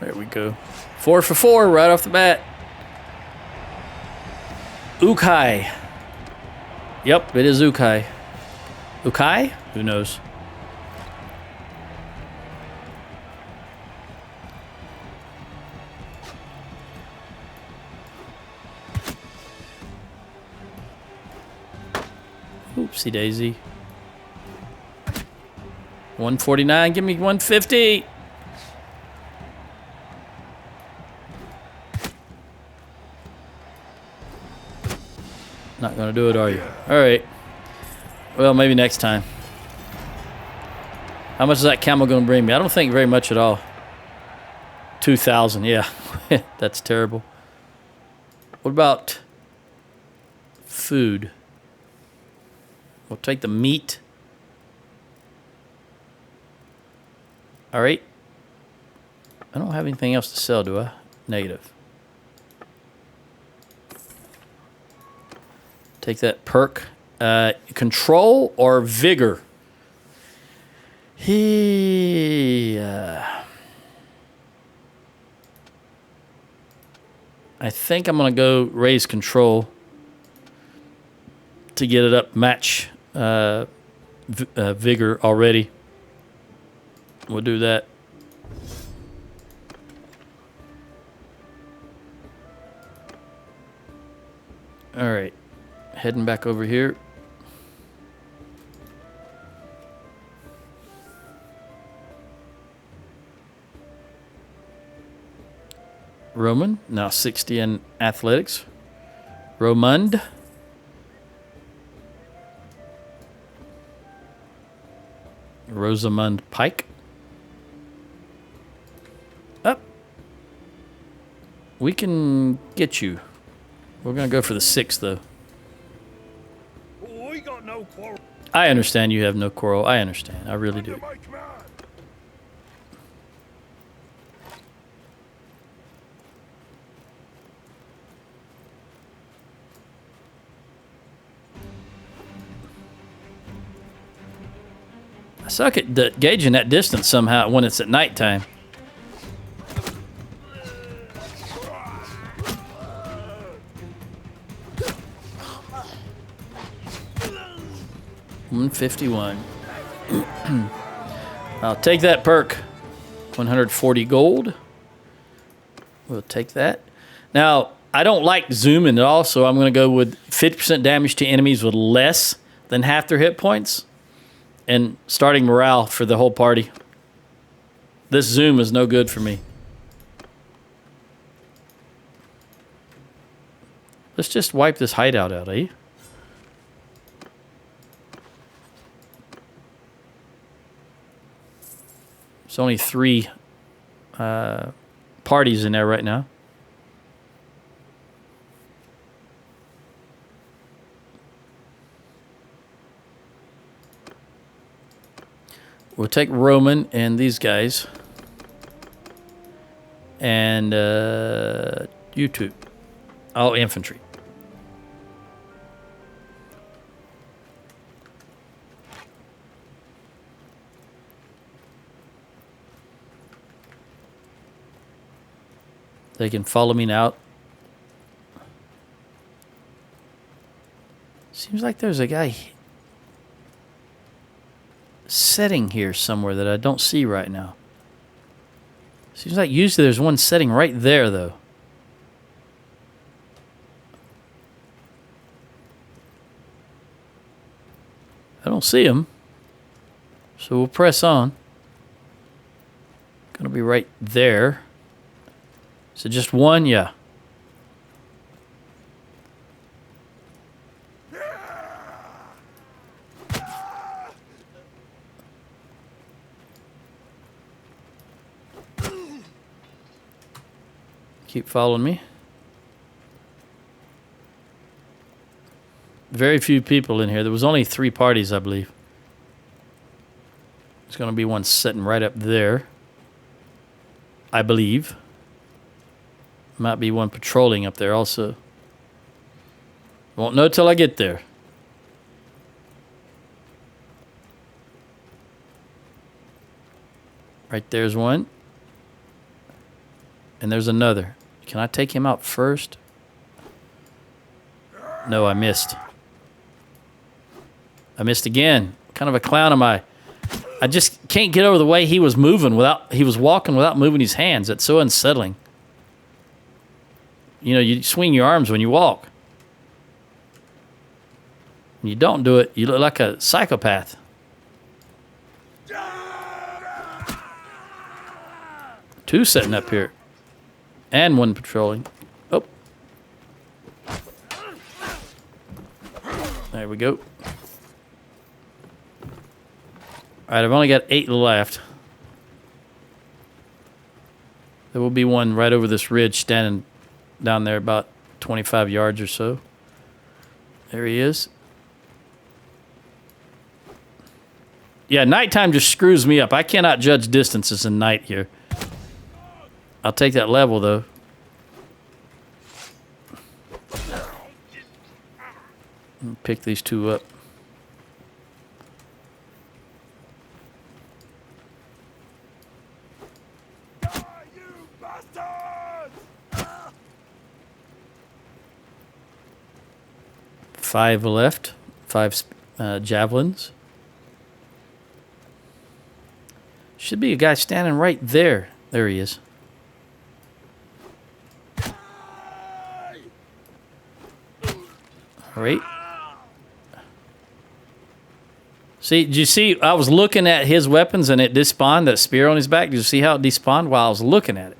Speaker 1: There we go. 4 for 4 right off the bat. Ukai. Yep, it is Ukai. Ukai? Who knows? Oopsie daisy. 149, give me 150. Not gonna do it, are you? Alright. Well, maybe next time. How much is that camel gonna bring me? I don't think very much at all. 2,000, yeah. That's terrible. What about food? We'll take the meat. Alright. I don't have anything else to sell, do I? Negative. Take that perk. Control or vigor? I think I'm going to go raise control to get it up match vigor already. We'll do that. All right. Heading back over here. Roman, now 60 in athletics. Romund. Rosamund Pike. Up. We can get you. We're going to go for the 6, though.
Speaker 2: We got no quarrel.
Speaker 1: I understand you have no quarrel. I understand. I really do.
Speaker 3: Under my command.
Speaker 1: I suck at gauging that distance somehow when it's at nighttime. $151. I'll take that perk. 140 gold. We'll take that. Now, I don't like zooming at all, so I'm going to go with 50% damage to enemies with less than half their hit points. And starting morale for the whole party. This zoom is no good for me. Let's just wipe this hideout out, eh? There's only 3 parties in there right now. We'll take Roman and these guys. And you two. All infantry. They can follow me now. Seems like there's a guy setting here somewhere that I don't see right now. Seems like usually there's one setting right there, though. I don't see him. So we'll press on. Gonna be right there. So just one, yeah. Keep following me. Very few people in here. There was only 3 parties, I believe. There's going to be one sitting right up there. I believe. Might be one patrolling up there also. Won't know till I get there. Right there's one. And there's another. Can I take him out first? No, I missed. I missed again. What kind of a clown am I? I just can't get over the way he was moving he was walking without moving his hands. That's so unsettling. You know, you swing your arms when you walk. When you don't do it, you look like a psychopath. Two sitting up here. And one patrolling. Oh. There we go. Alright, I've only got 8 left. There will be one right over this ridge standing down there about 25 yards or so. There he is. Yeah, nighttime just screws me up. I cannot judge distances in night here. I'll take that level, though. Pick these two up. Five left. 5 javelins. Should be a guy standing right there. There he is. All right. See, did you see? I was looking at his weapons and it despawned, that spear on his back. Did you see how it despawned while I was looking at it?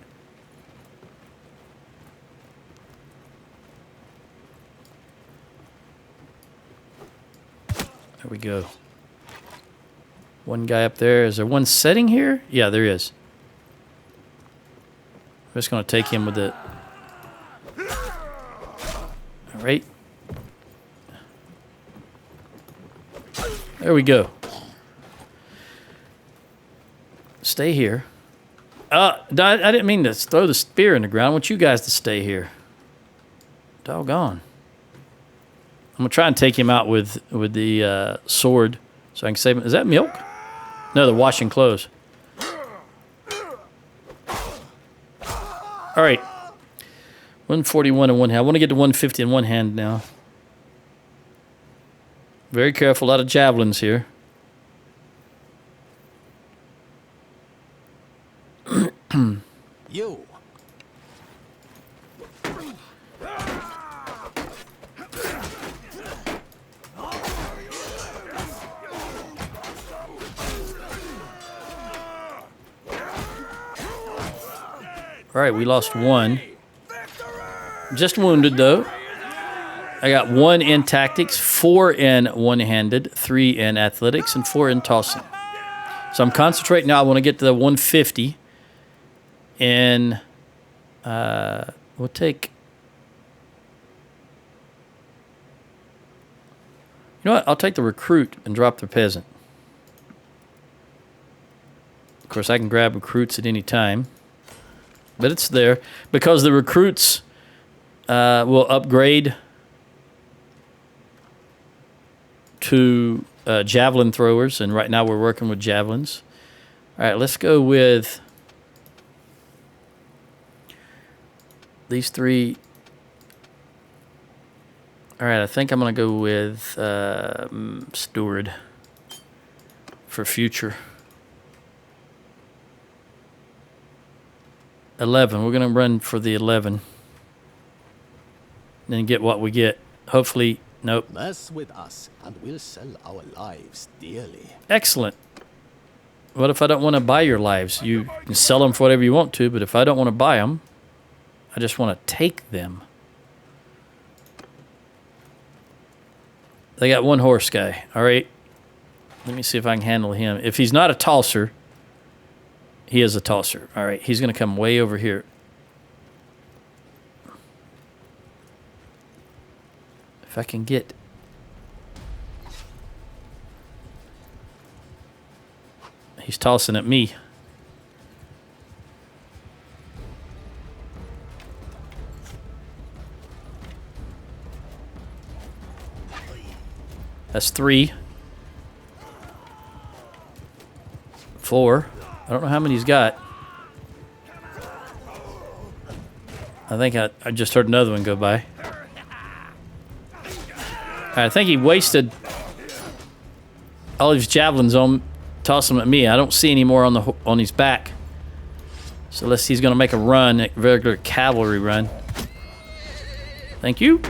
Speaker 1: There we go. One guy up there. Is there one setting here? Yeah, there is. I'm just going to take him with it. All right. There we go. Stay here. I didn't mean to throw the spear in the ground. I want you guys to stay here. Doggone. I'm going to try and take him out with the sword so I can save him. Is that milk? No, they're washing clothes. All right. 141 in one hand. I want to get to 150 in one hand now. Very careful. A lot of javelins here.
Speaker 4: You.
Speaker 1: All right, we lost one. Just wounded, though. I got 1 in tactics, 4 in one-handed, 3 in athletics, and 4 in tossing. So I'm concentrating now. I want to get to the 150. And we'll take... You know what? I'll take the recruit and drop the peasant. Of course, I can grab recruits at any time. But it's there. Because the recruits will upgrade to javelin throwers. And right now we're working with javelins. All right, let's go with these 3. All right, I think I'm going to go with Steward for future. 11. We're going to run for the 11. Then get what we get. Hopefully, nope.
Speaker 4: Mess with us, and we'll sell our lives dearly.
Speaker 1: Excellent. What if I don't want to buy your lives? You can sell them for whatever you want to, but if I don't want to buy them, I just want to take them. They got 1 horse guy. All right. Let me see if I can handle him. If he's not a tosser, he is a tosser. All right. He's going to come way over here. If I can get... He's tossing at me. That's 3. 4. I don't know how many he's got. I think I just heard another one go by. I think he wasted all his javelins on tossing them at me. I don't see any more on his back. So unless he's going to make a run, a regular cavalry run. Thank you.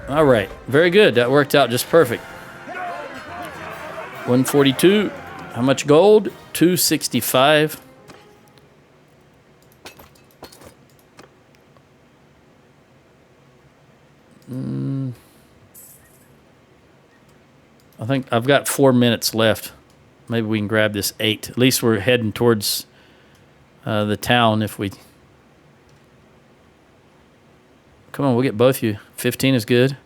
Speaker 1: All right, very good. That worked out just perfect. 142. How much gold? 265. I think I've got 4 minutes left. Maybe we can grab this 8. At least we're heading towards the town if we... Come on, we'll get both of you. 15 is good.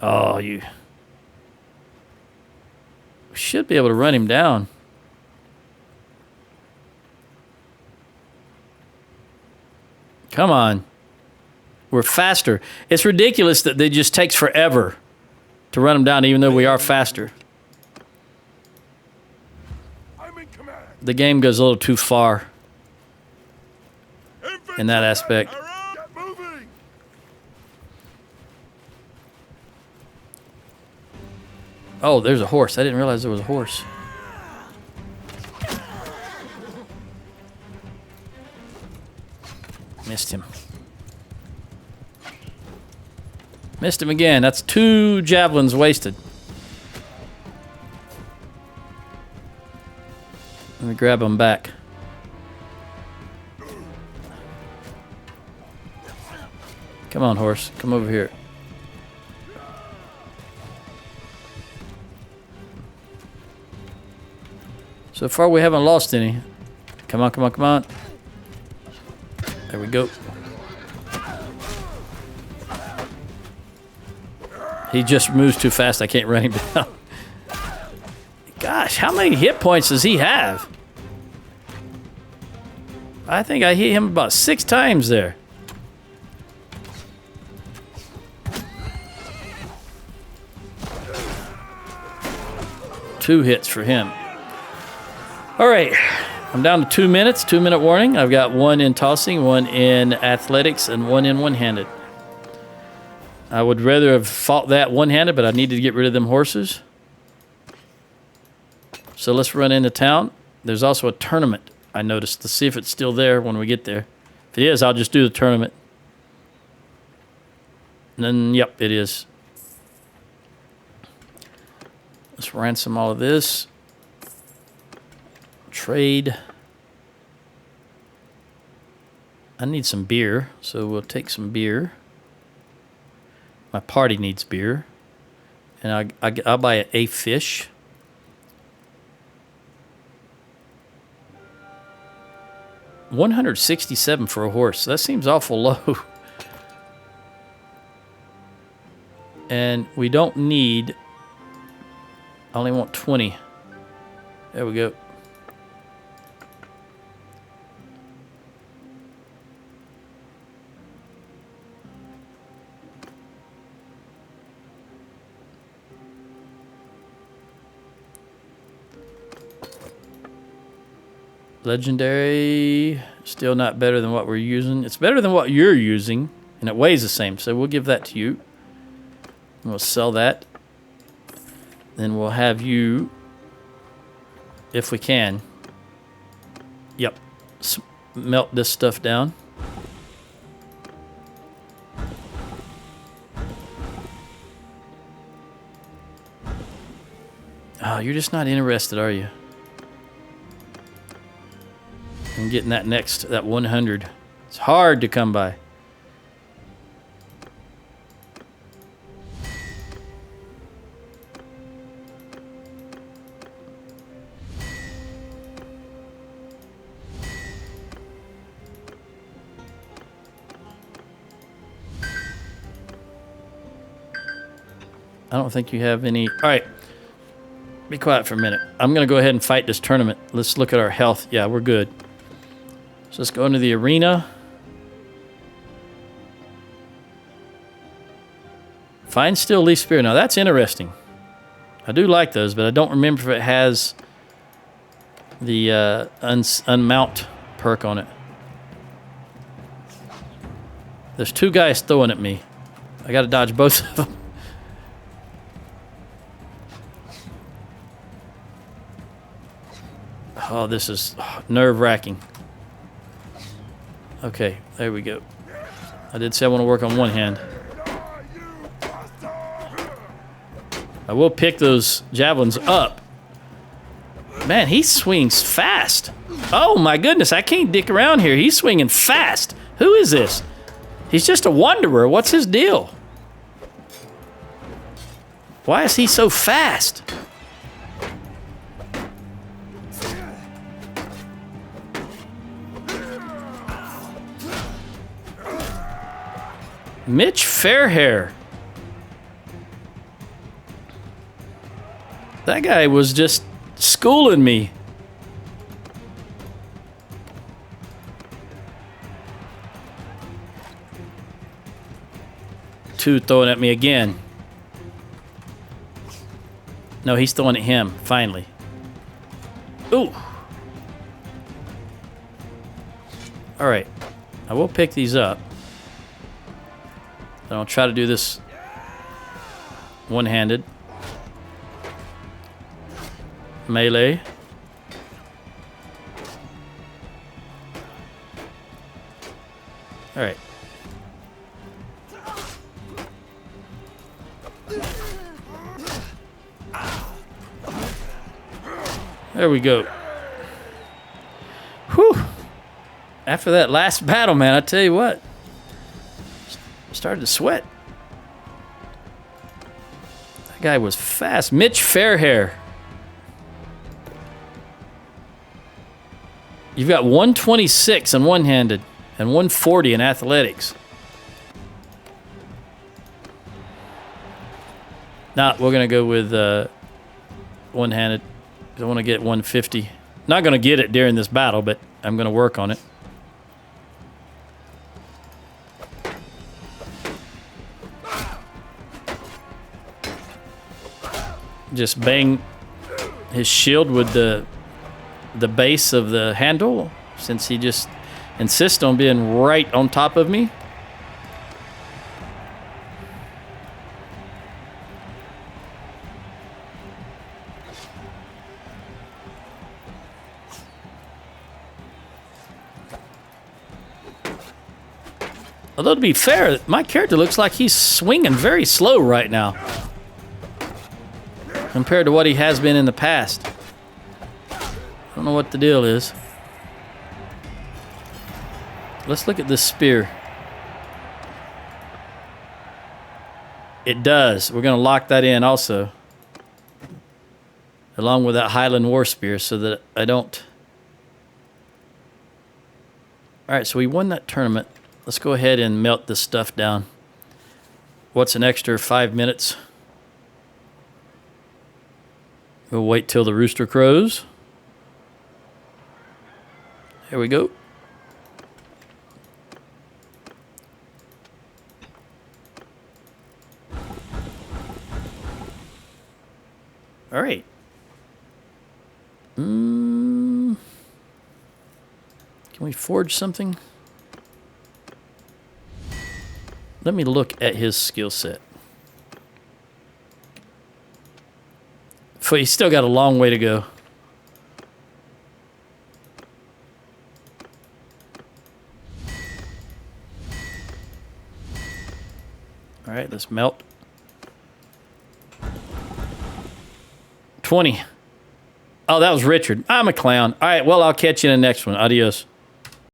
Speaker 1: Oh, you... We should be able to run him down. Come on. We're faster. It's ridiculous that it just takes forever to run them down, even though we are faster.
Speaker 3: I'm in command.
Speaker 1: The game goes a little too far in that aspect.
Speaker 3: Get moving.
Speaker 1: Oh, there's a horse. I didn't realize there was a horse. Missed him. Missed him again. That's 2 javelins wasted. Let me grab him back. Come on, horse. Come over here. So far, we haven't lost any. Come on, come on, come on. There we go. He just moves too fast. I can't run him down. Gosh, how many hit points does he have? I think I hit him about 6 times there. Two hits for him. All right, I'm down to 2 minutes. 2-minute warning. I've got 1 in tossing, 1 in athletics, and 1 in one-handed. I would rather have fought that one-handed, but I needed to get rid of them horses. So let's run into town. There's also a tournament, I noticed. Let's see if it's still there when we get there. If it is, I'll just do the tournament. And then, yep, it is. Let's ransom all of this. Trade. I need some beer, so we'll take some beer. My party needs beer. And I'll buy a fish. $167 for a horse. That seems awful low. And we don't need... I only want 20. There we go. Legendary, still not better than what we're using. It's better than what you're using, and it weighs the same, so we'll give that to you. And we'll sell that. Then we'll have you, if we can, yep, melt this stuff down. Oh, you're just not interested, are you? I'm getting that next, that 100. It's hard to come by. I don't think you have any. All right. Be quiet for a minute. I'm going to go ahead and fight this tournament. Let's look at our health. Yeah, we're good. So let's go into the arena. Find Steel Leaf Spear. Now that's interesting. I do like those, but I don't remember if it has the unmount perk on it. There's two guys throwing at me. I gotta dodge both of them. Oh, this is nerve-wracking. Okay, there we go. I did say I want to work on one hand. I will pick those javelins up. Man, he swings fast. Oh my goodness, I can't dick around here. He's swinging fast. Who is this? He's just a wanderer. What's his deal? Why is he so fast? Mitch Fairhair. That guy was just schooling me. Two throwing at me again. No, he's throwing at him, finally. Ooh. Alright. I will pick these up. And I'll try to do this one-handed. Melee. Alright. There we go. Whew. After that last battle, man, I tell you what. Started to sweat. That guy was fast. Mitch Fairhair. You've got 126 in one-handed and 140 in athletics. Nah, we're going to go with one-handed. I want to get 150. Not going to get it during this battle, but I'm going to work on it. Just bang his shield with the base of the handle, since he just insists on being right on top of me. Although, to be fair, my character looks like he's swinging very slow right now compared to what he has been in the past. I don't know what the deal is. Let's look at this spear. It does. We're going to lock that in also, along with that Highland War Spear, so that I don't... Alright, so we won that tournament. Let's go ahead and melt this stuff down. What's an extra 5 minutes? We'll wait till the rooster crows. Here we go. All right. Can we forge something? Let me look at his skill set. He's still got a long way to go. All right, let's melt. 20. Oh, that was Richard. I'm a clown. All right, well, I'll catch you in the next one. Adios.